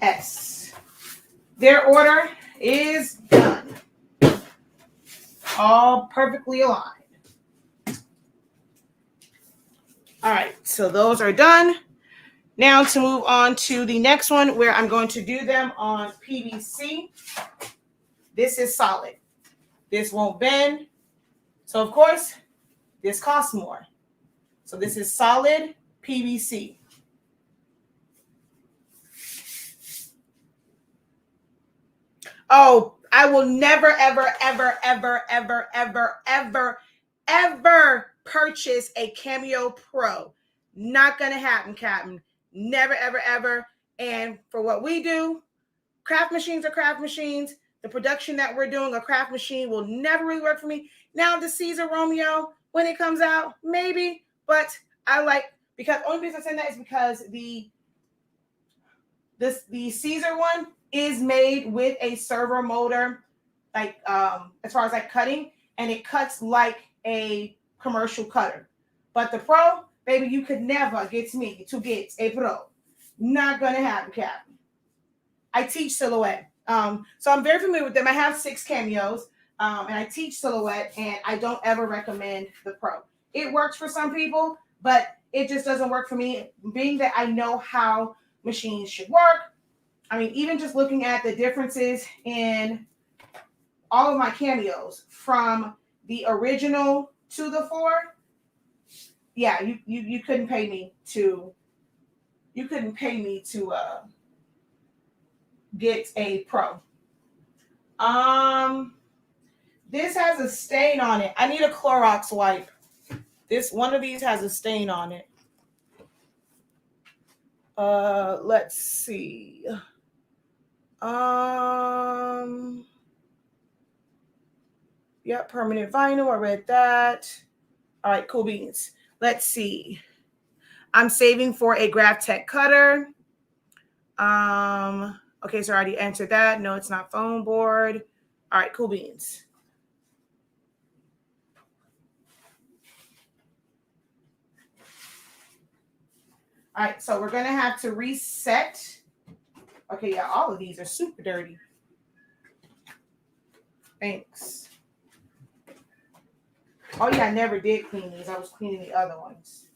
S. Their order is done. All perfectly aligned. All right, so those are done. Now to move on to the next one where I'm going to do them on PVC. This is solid. This won't bend. So of course, this costs more. So this is solid PVC. Oh, I will never, ever, ever, ever, ever, ever, ever, ever purchase a Cameo Pro. Not going to happen, Captain. Never, ever, ever. And for what we do, craft machines are craft machines. The production that we're doing, a craft machine, will never really work for me. Now, the Caesar Romeo, when it comes out, maybe. But I like, because only reason I'm saying that is because the Caesar one is made with a servo motor, like as far as like cutting, and it cuts like a commercial cutter. But the Pro, baby, you could never get me to get a Pro. Not gonna happen, Captain. I teach silhouette, so I'm very familiar with them. I have 6 Cameos, and I teach silhouette, and I don't ever recommend the Pro. It works for some people, but it just doesn't work for me. Being that I know how machines should work. I mean, even just looking at the differences in all of my Cameos from the original to the 4, yeah, you couldn't pay me to get a Pro. This has a stain on it. I need a Clorox wipe. One of these has a stain on it. Let's see. Yep, permanent vinyl. I read that. All right, cool beans. Let's see. I'm saving for a GraphTech cutter. Okay, so I already answered that. No, it's not foam board. All right, cool beans. All right, so we're going to have to reset. Okay, yeah, all of these are super dirty. Thanks. Oh, yeah, I never did clean these. I was cleaning the other ones.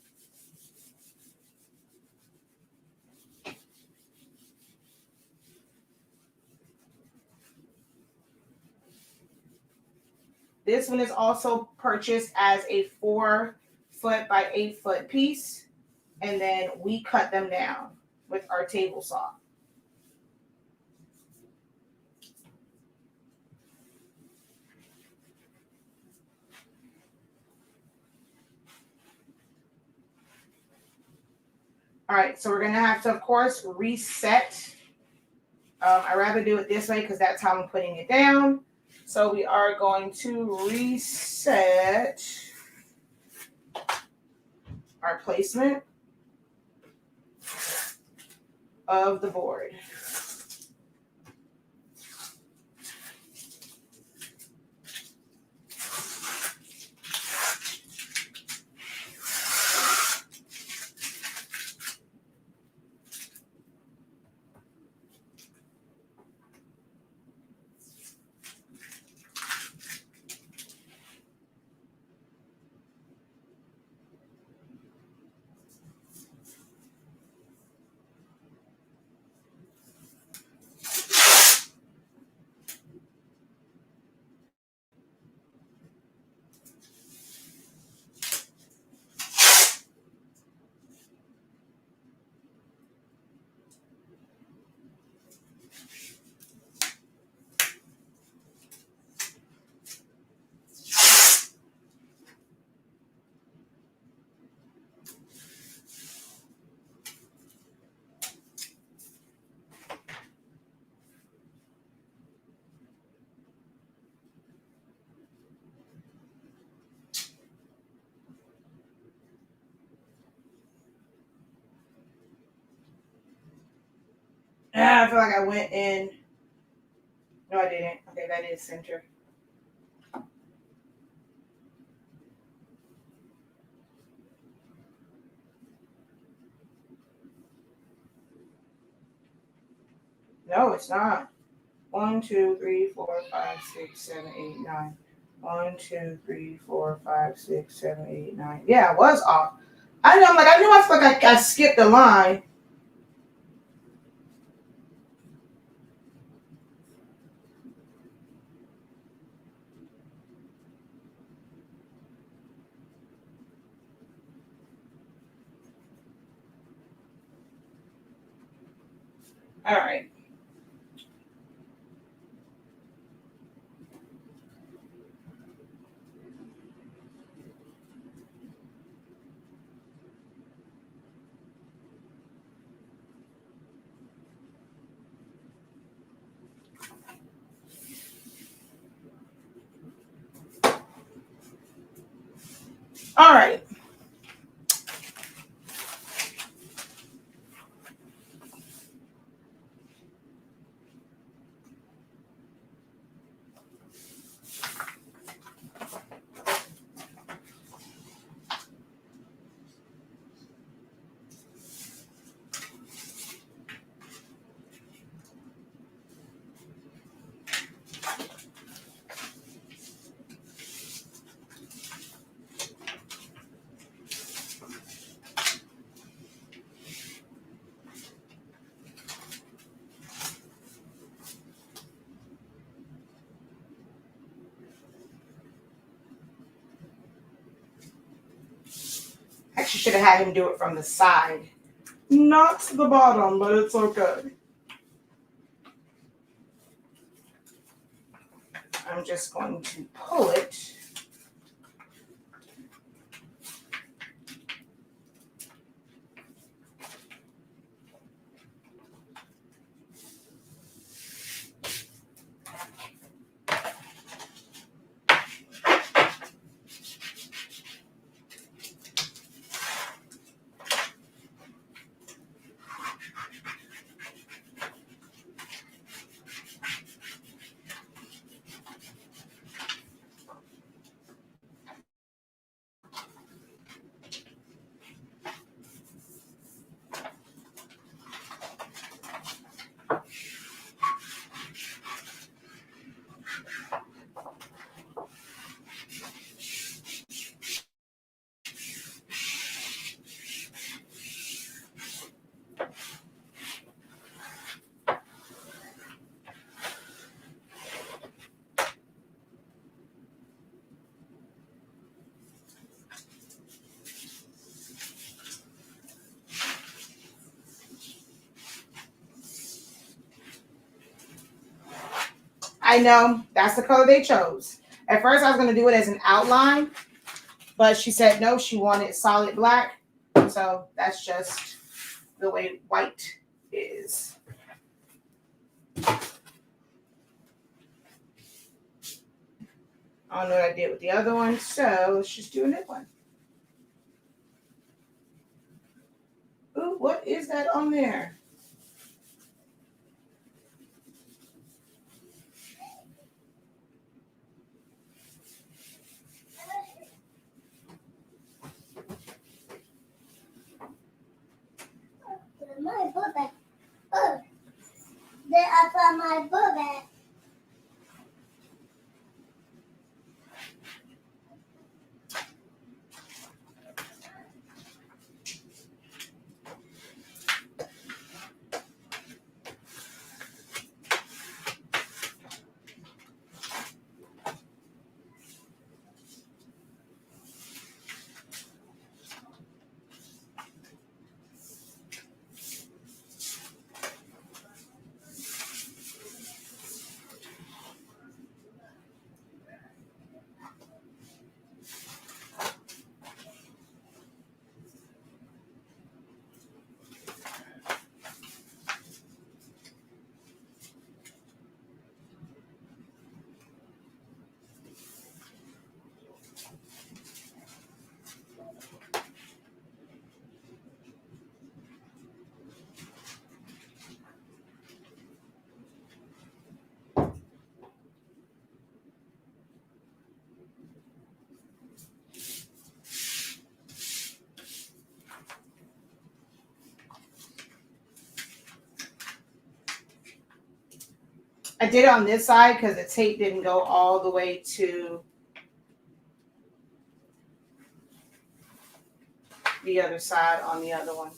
This one is also purchased as a 4-foot by 8-foot piece. And then we cut them down with our table saw. All right, so we're going to have to, of course, reset. I'd rather do it this way because that's how I'm putting it down. So we are going to reset our placement of the board. I feel like I went in. No, I didn't. Okay, that is center. No, it's not. 1, 2, 3, 4, 5, 6, 7, 8, 9. 1, 2, 3, 4, 5, 6, 7, 8, 9. Yeah, I was off. I know. I'm like, I knew I feel like I skipped a line. All right. All right. Actually, should have had him do it from the side, not the bottom, but it's okay. I'm just going to pull it. I know that's the color they chose. At first, I was going to do it as an outline, but she said no, she wanted solid black. So that's just the way white is. I don't know what I did with the other one, so let's just do a new one. Ooh, what is that on there? My book bag. Oh, they are from my book bag. I did it on this side because the tape didn't go all the way to the other side on the other one.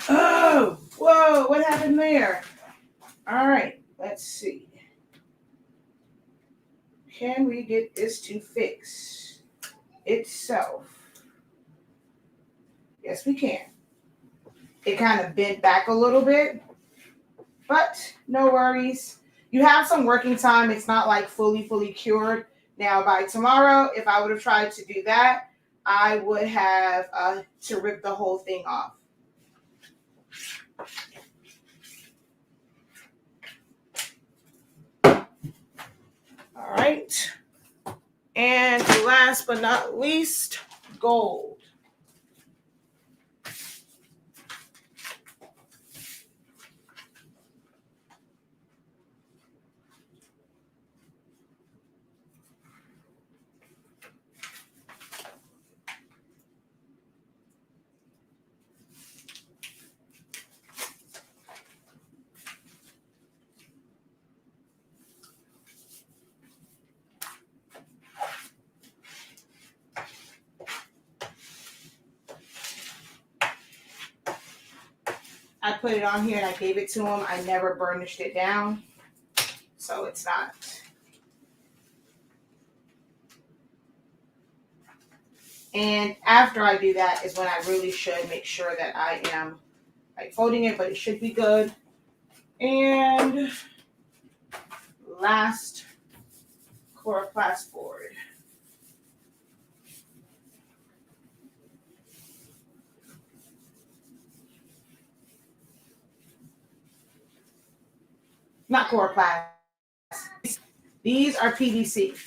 Oh, whoa, what happened there? All right, let's see. Can we get this to fix itself? Yes, we can. It kind of bent back a little bit, but no worries. You have some working time. It's not like fully cured. Now, by tomorrow, if I would have tried to do that, I would have to rip the whole thing off. All right. And last but not least, gold. I put it on here and I gave it to him. I never burnished it down, so it's not. And after I do that is when I really should make sure that I am like folding it, but it should be good. And last, chloroplast board. Not chloroplast. These are PVC.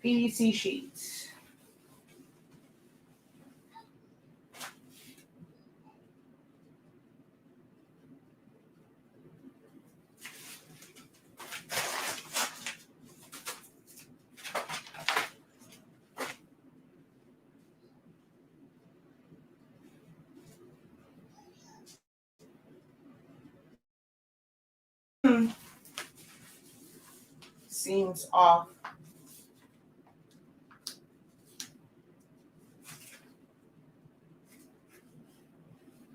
PVC sheets. Seems off.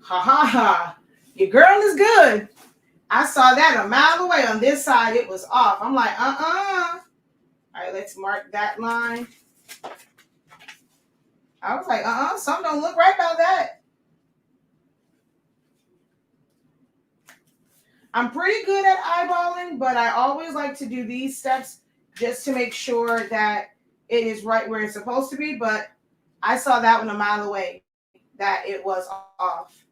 Ha ha ha. Your girl is good. I saw that a mile away on this side. It was off. I'm like, All right, let's mark that line. I was like, something don't look right about that. I'm pretty good at eyeballing, but I always like to do these steps just to make sure that it is right where it's supposed to be. But I saw that one a mile away, that it was off.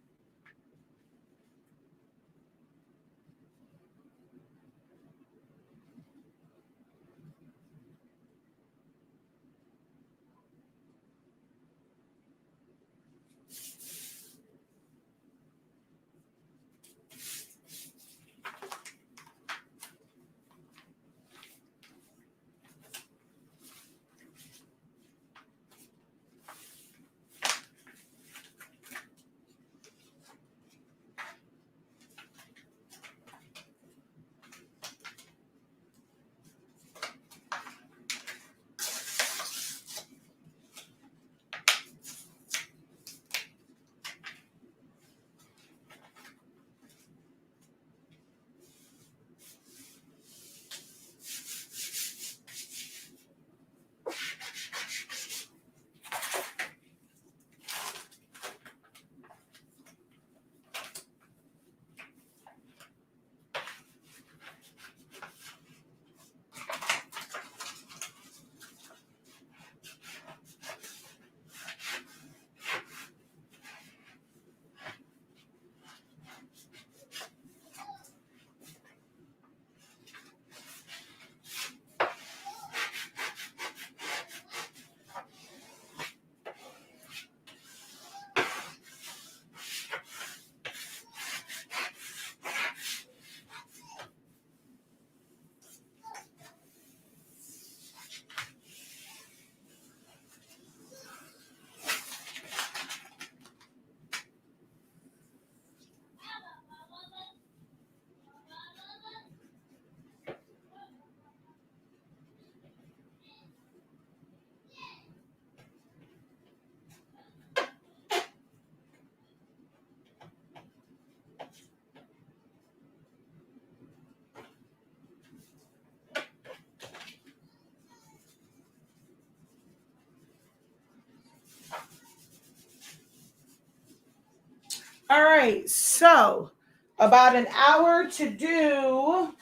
right, so about an hour to do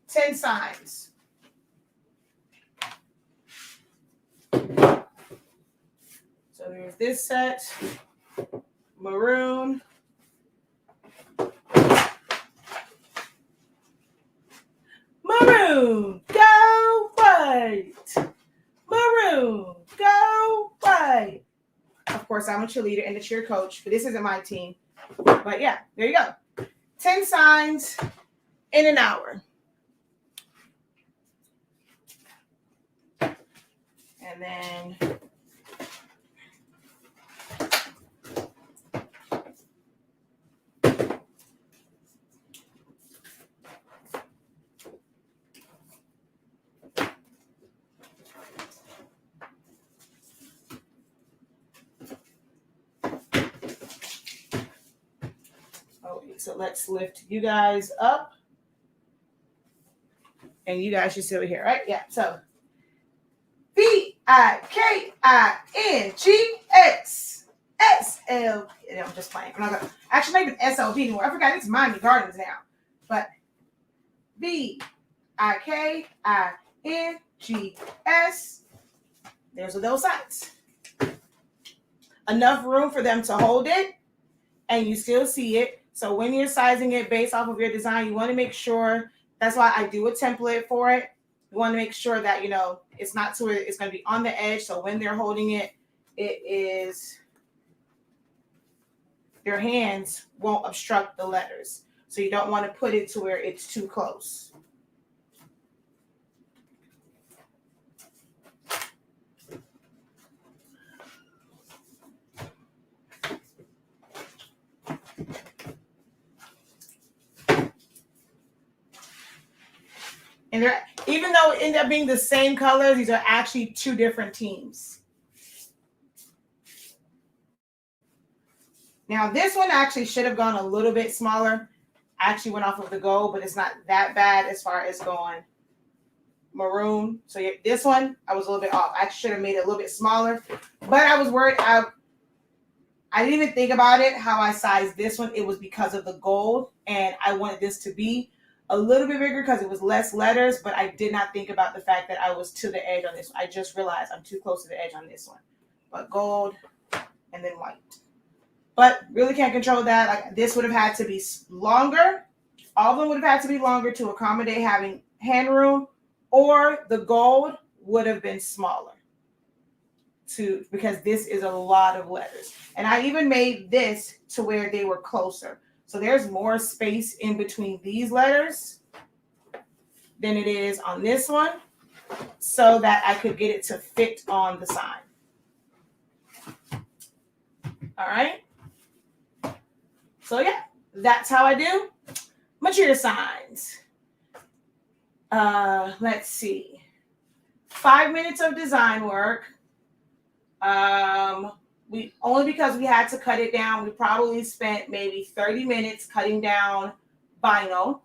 10 signs. So there's this set, maroon, maroon, go white, maroon, go white. Of course, I'm a cheerleader and the cheer coach, but this isn't my team. But yeah, there you go. 10 signs in an hour. And then so let's lift you guys up. And you guys should see over here, right? Yeah. So VIKINGS SL. I'm just playing. I'm not gonna actually not even SLP anymore. I forgot it's Miami Gardens now. But VIKINGS. There's those sides. Enough room for them to hold it, and you still see it. So when you're sizing it based off of your design, you want to make sure. That's why I do a template for it. You want to make sure that, it's not to where it's going to be on the edge. So when they're holding it, their hands won't obstruct the letters. So you don't want to put it to where it's too close. And even though it ended up being the same colors, these are actually two different teams. Now, this one actually should have gone a little bit smaller. I actually went off of the gold, but it's not that bad as far as going maroon. So this one, I was a little bit off. I should have made it a little bit smaller. But I was worried. I didn't even think about it, how I sized this one. It was because of the gold. And I wanted this to be a little bit bigger because it was less letters, but I did not think about the fact that I was to the edge on this one. I just realized I'm too close to the edge on this one. But gold and then white. But really can't control that. Like this would have had to be longer. All of them would have had to be longer to accommodate having hand room, or the gold would have been smaller because this is a lot of letters. And I even made this to where they were closer. So there's more space in between these letters than it is on this one, so that I could get it to fit on the sign. All right. So yeah, that's how I do my cheer signs. Let's see. 5 minutes of design work. Because we had to cut it down, we probably spent maybe 30 minutes cutting down vinyl.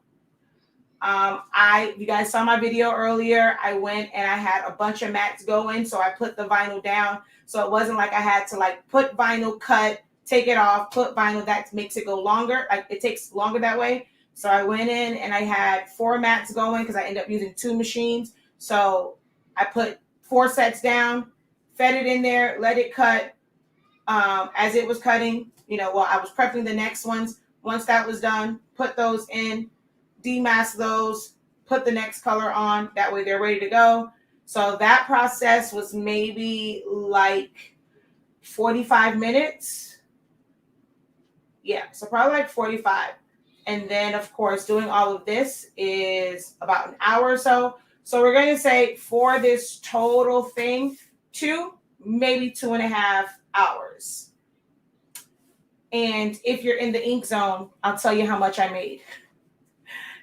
You guys saw my video earlier. I went and I had a bunch of mats going, so I put the vinyl down. So it wasn't like I had to put vinyl, cut, take it off, put vinyl. That makes it go longer. It takes longer that way. So I went in and I had 4 mats going because I ended up using 2 machines. So I put 4 sets down, fed it in there, let it cut. As it was cutting, while I was prepping the next ones. Once that was done, put those in, demask those, put the next color on. That way they're ready to go. So that process was maybe 45 minutes. Yeah, so probably 45. And then, of course, doing all of this is about an hour or so. So we're going to say for this total thing, 2, maybe 2.5 hours. And if you're in the ink zone, I'll tell you how much I made.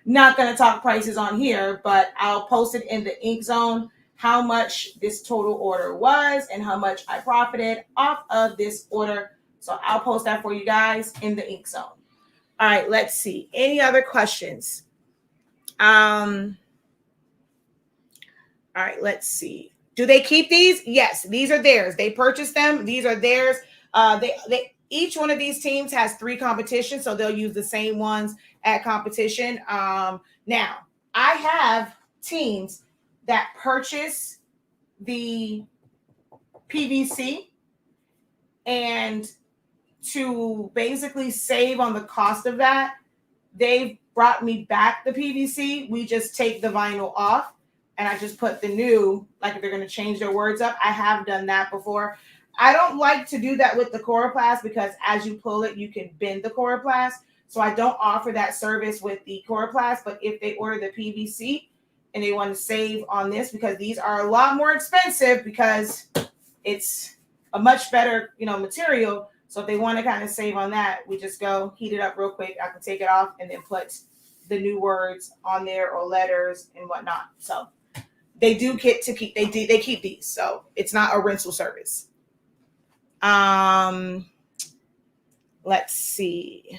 Not going to talk prices on here, but I'll post it in the ink zone how much this total order was and how much I profited off of this order. So I'll post that for you guys in the ink zone. All right, let's see. Any other questions? All right, let's see. Do they keep these? Yes, these are theirs. They purchased them. These are theirs. each one of these teams has 3 competitions, so they'll use the same ones at competition. Now, I have teams that purchase the PVC, and to basically save on the cost of that, they've brought me back the PVC. We just take the vinyl off, and I just put the new, like if they're going to change their words up. I have done that before. I don't like to do that with the coroplast because as you pull it, you can bend the coroplast. So I don't offer that service with the coroplast. But if they order the PVC and they want to save on this, because these are a lot more expensive because it's a much better, material. So if they want to kind of save on that, we just go heat it up real quick. I can take it off and then put the new words on there or letters and whatnot. So they do get to keep, they keep these. So it's not a rental service. Let's see.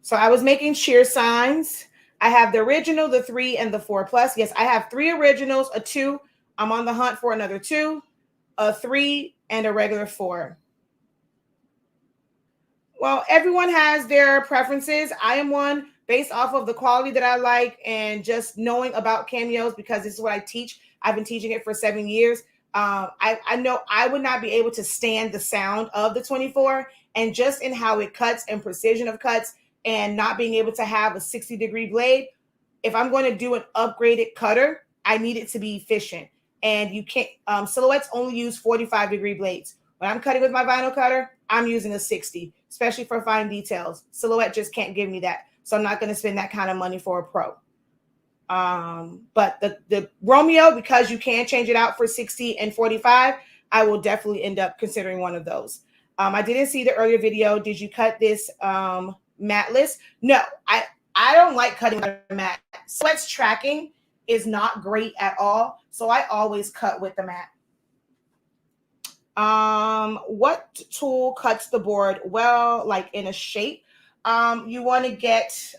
So I was making cheer signs. I have the original, the 3, and the 4+. Yes, I have 3 originals, a 2. I'm on the hunt for another 2, a 3, and a regular 4. Well, everyone has their preferences. I am one based off of the quality that I like and just knowing about cameos because this is what I teach. I've been teaching it for 7 years. I know I would not be able to stand the sound of the 24, and just in how it cuts and precision of cuts and not being able to have a 60-degree blade. If I'm going to do an upgraded cutter, I need it to be efficient. And you can't, Silhouettes only use 45-degree blades. When I'm cutting with my vinyl cutter, I'm using a 60, especially for fine details. Silhouette just can't give me that. So I'm not going to spend that kind of money for a pro. But the Romeo, because you can change it out for 60 and 45, I will definitely end up considering one of those. I didn't see the earlier video. Did you cut this matless? No, I don't like cutting matte. Silhouette's tracking is not great at all. So I always cut with the matte. What tool cuts the board well, like in a shape? You want to get,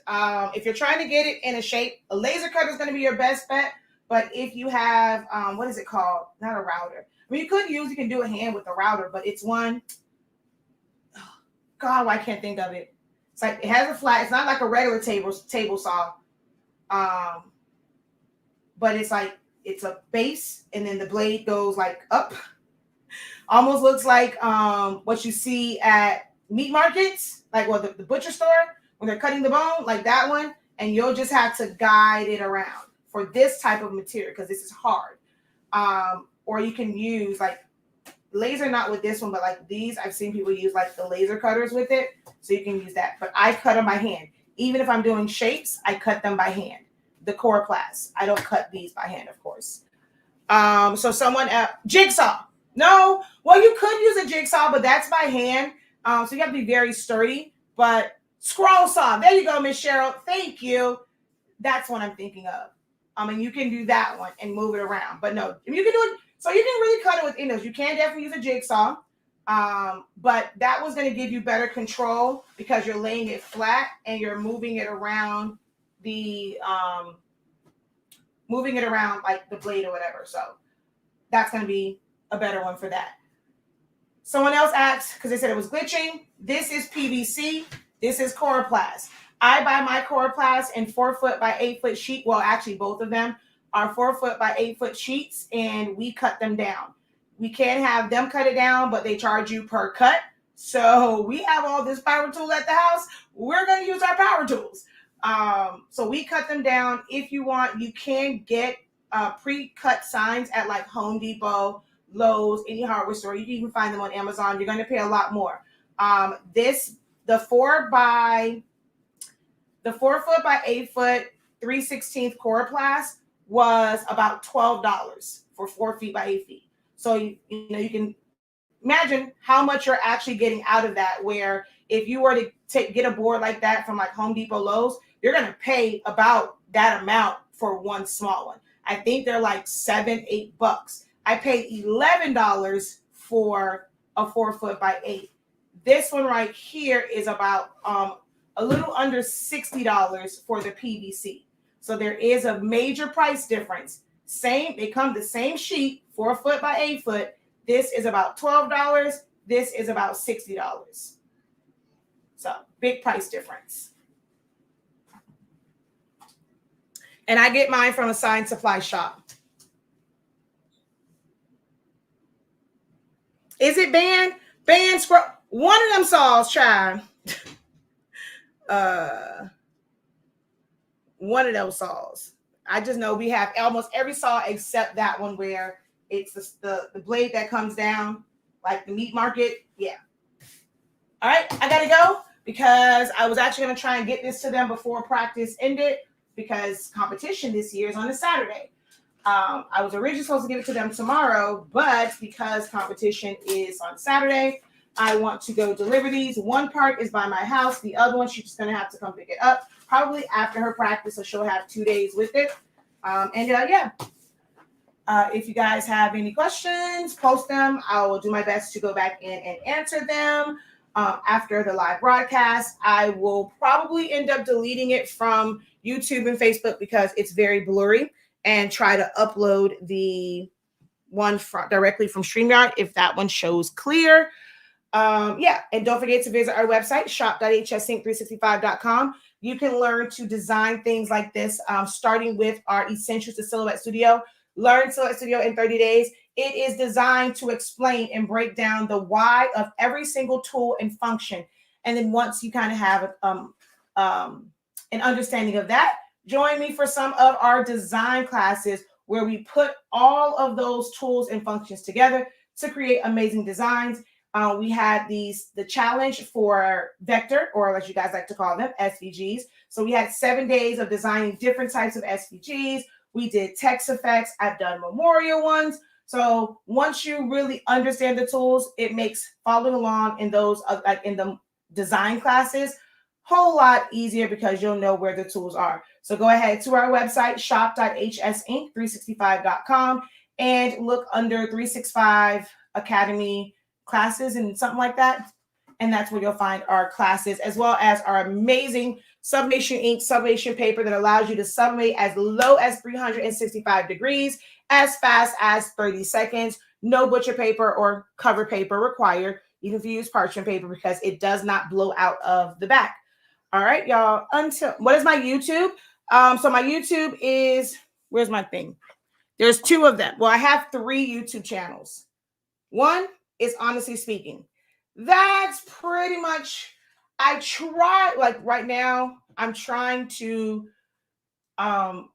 if you're trying to get it in a shape, a laser cutter is going to be your best bet. But if you have, what is it called? Not a router. I mean, you can do a hand with a router, but it's one. Oh, God, why can't think of it? It's like, it has a flat. It's not like a regular table saw. But it's like, it's a base and then the blade goes like up. Almost looks like what you see at meat markets, like the butcher store when they're cutting the bone, like that one. And you'll just have to guide it around for this type of material because this is hard. Or you can use like laser, not with this one, but like these. I've seen people use like the laser cutters with it. So you can use that. But I cut them by hand. Even if I'm doing shapes, I cut them by hand. The coroplast. I don't cut these by hand, of course. So someone jigsaw. No, well, you could use a jigsaw, but that's by hand. So you have to be very sturdy. But scroll saw. There you go, Miss Cheryl. Thank you. That's what I'm thinking of. And you can do that one and move it around. But no, you can do it. So you can really cut it with those. You can definitely use a jigsaw. But that was going to give you better control because you're laying it flat and you're moving it around the like the blade or whatever. So that's going to be a better one for that. Someone else asked, because they said it was glitching. This is PVC. This is coroplast. I buy my coroplast in 4-foot by 8-foot sheet. Well, actually, both of them are 4-foot by 8-foot sheets, and we cut them down. We can have them cut it down, but they charge you per cut. So we have all this power tool at the house. We're going to use our power tools. So we cut them down. If you want, you can get pre-cut signs at like Home Depot, Lowe's, any hardware store. You can even find them on Amazon. You're going to pay a lot more. The 4-foot by 8-foot 3/16 coroplast was about $12 for 4 feet by 8 feet. So you can imagine how much you're actually getting out of that. Where if you were to get a board like that from like Home Depot, Lowe's, you're going to pay about that amount for one small one. I think they're like $7-8. I paid $11 for a 4-foot by 8. This one right here is about a little under $60 for the PVC. So there is a major price difference. They come the same sheet, 4-foot by 8-foot. This is about $12. This is about $60. So big price difference. And I get mine from a science supply shop. Is it banned? Banned scroll. One of them saws, try. One of those saws. I just know we have almost every saw except that one where it's the blade that comes down, like the meat market. Yeah. All right, I gotta go because I was actually gonna try and get this to them before practice ended because competition this year is on a Saturday. I was originally supposed to give it to them tomorrow, but because competition is on Saturday, I want to go deliver these. One part is by my house. The other one, she's just going to have to come pick it up probably after her practice, so she'll have 2 days with it. If you guys have any questions, post them. I will do my best to go back in and answer them after the live broadcast. I will probably end up deleting it from YouTube and Facebook because it's very blurry, and try to upload the one directly from StreamYard if that one shows clear. And don't forget to visit our website, shop.hsync365.com. You can learn to design things like this, starting with our Essentials to Silhouette Studio. Learn Silhouette Studio in 30 days. It is designed to explain and break down the why of every single tool and function. And then once you kind of have an understanding of that, join me for some of our design classes where we put all of those tools and functions together to create amazing designs. We had the challenge for vector, or as you guys like to call them, SVGs. So we had 7 days of designing different types of SVGs. We did text effects. I've done memorial ones. So once you really understand the tools, it makes following along in those, like in the design classes, whole lot easier because you'll know where the tools are. So go ahead to our website, shop.hsync365.com, and look under 365 Academy classes and something like that. And that's where you'll find our classes, as well as our amazing sublimation ink, sublimation paper that allows you to sublimate as low as 365 degrees, as fast as 30 seconds. No butcher paper or cover paper required, even if you use parchment paper, because it does not blow out of the back. All right, y'all. What is my YouTube? So my YouTube is, where's my thing? There's 2 of them. Well, I have 3 YouTube channels. One is Honestly Speaking. That's pretty much, I try, like right now, I'm trying to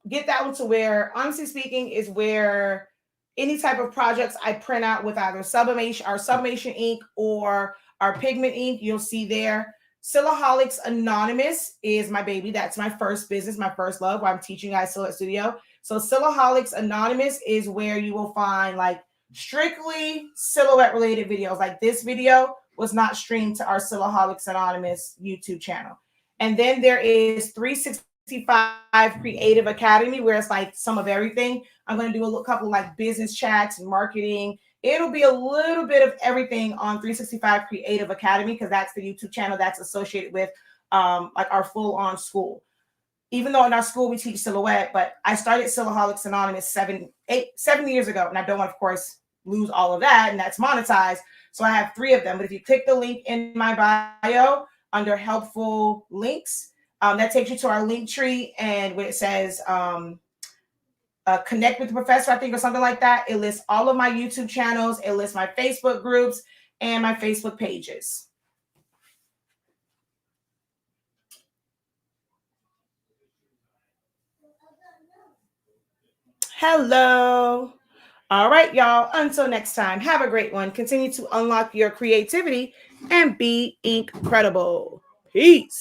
get that one to where Honestly Speaking is where any type of projects I print out with either sublimation ink or our pigment ink, you'll see there. Silaholics Anonymous is my baby. That's my first business, my first love, where I'm teaching you guys Silhouette Studio. So Silaholics Anonymous is where you will find like strictly silhouette related videos. Like this video was not streamed to our Silaholics Anonymous YouTube channel. And then there is 365 Creative Academy, where it's like some of everything. I'm going to do a couple like business chats and marketing. It'll be a little bit of everything on 365 Creative Academy, because that's the YouTube channel that's associated with like our full-on school. Even though in our school we teach silhouette, but I started Silaholics Anonymous 7 years ago, and I don't want, of course, lose all of that, and that's monetized. So I have 3 of them. But if you click the link in my bio under helpful links, that takes you to our Linktree, and where it says connect with the professor, I think, or something like that. It lists all of my YouTube channels. It lists my Facebook groups and my Facebook pages. Hello. All right, y'all. Until next time, have a great one. Continue to unlock your creativity and be incredible. Peace.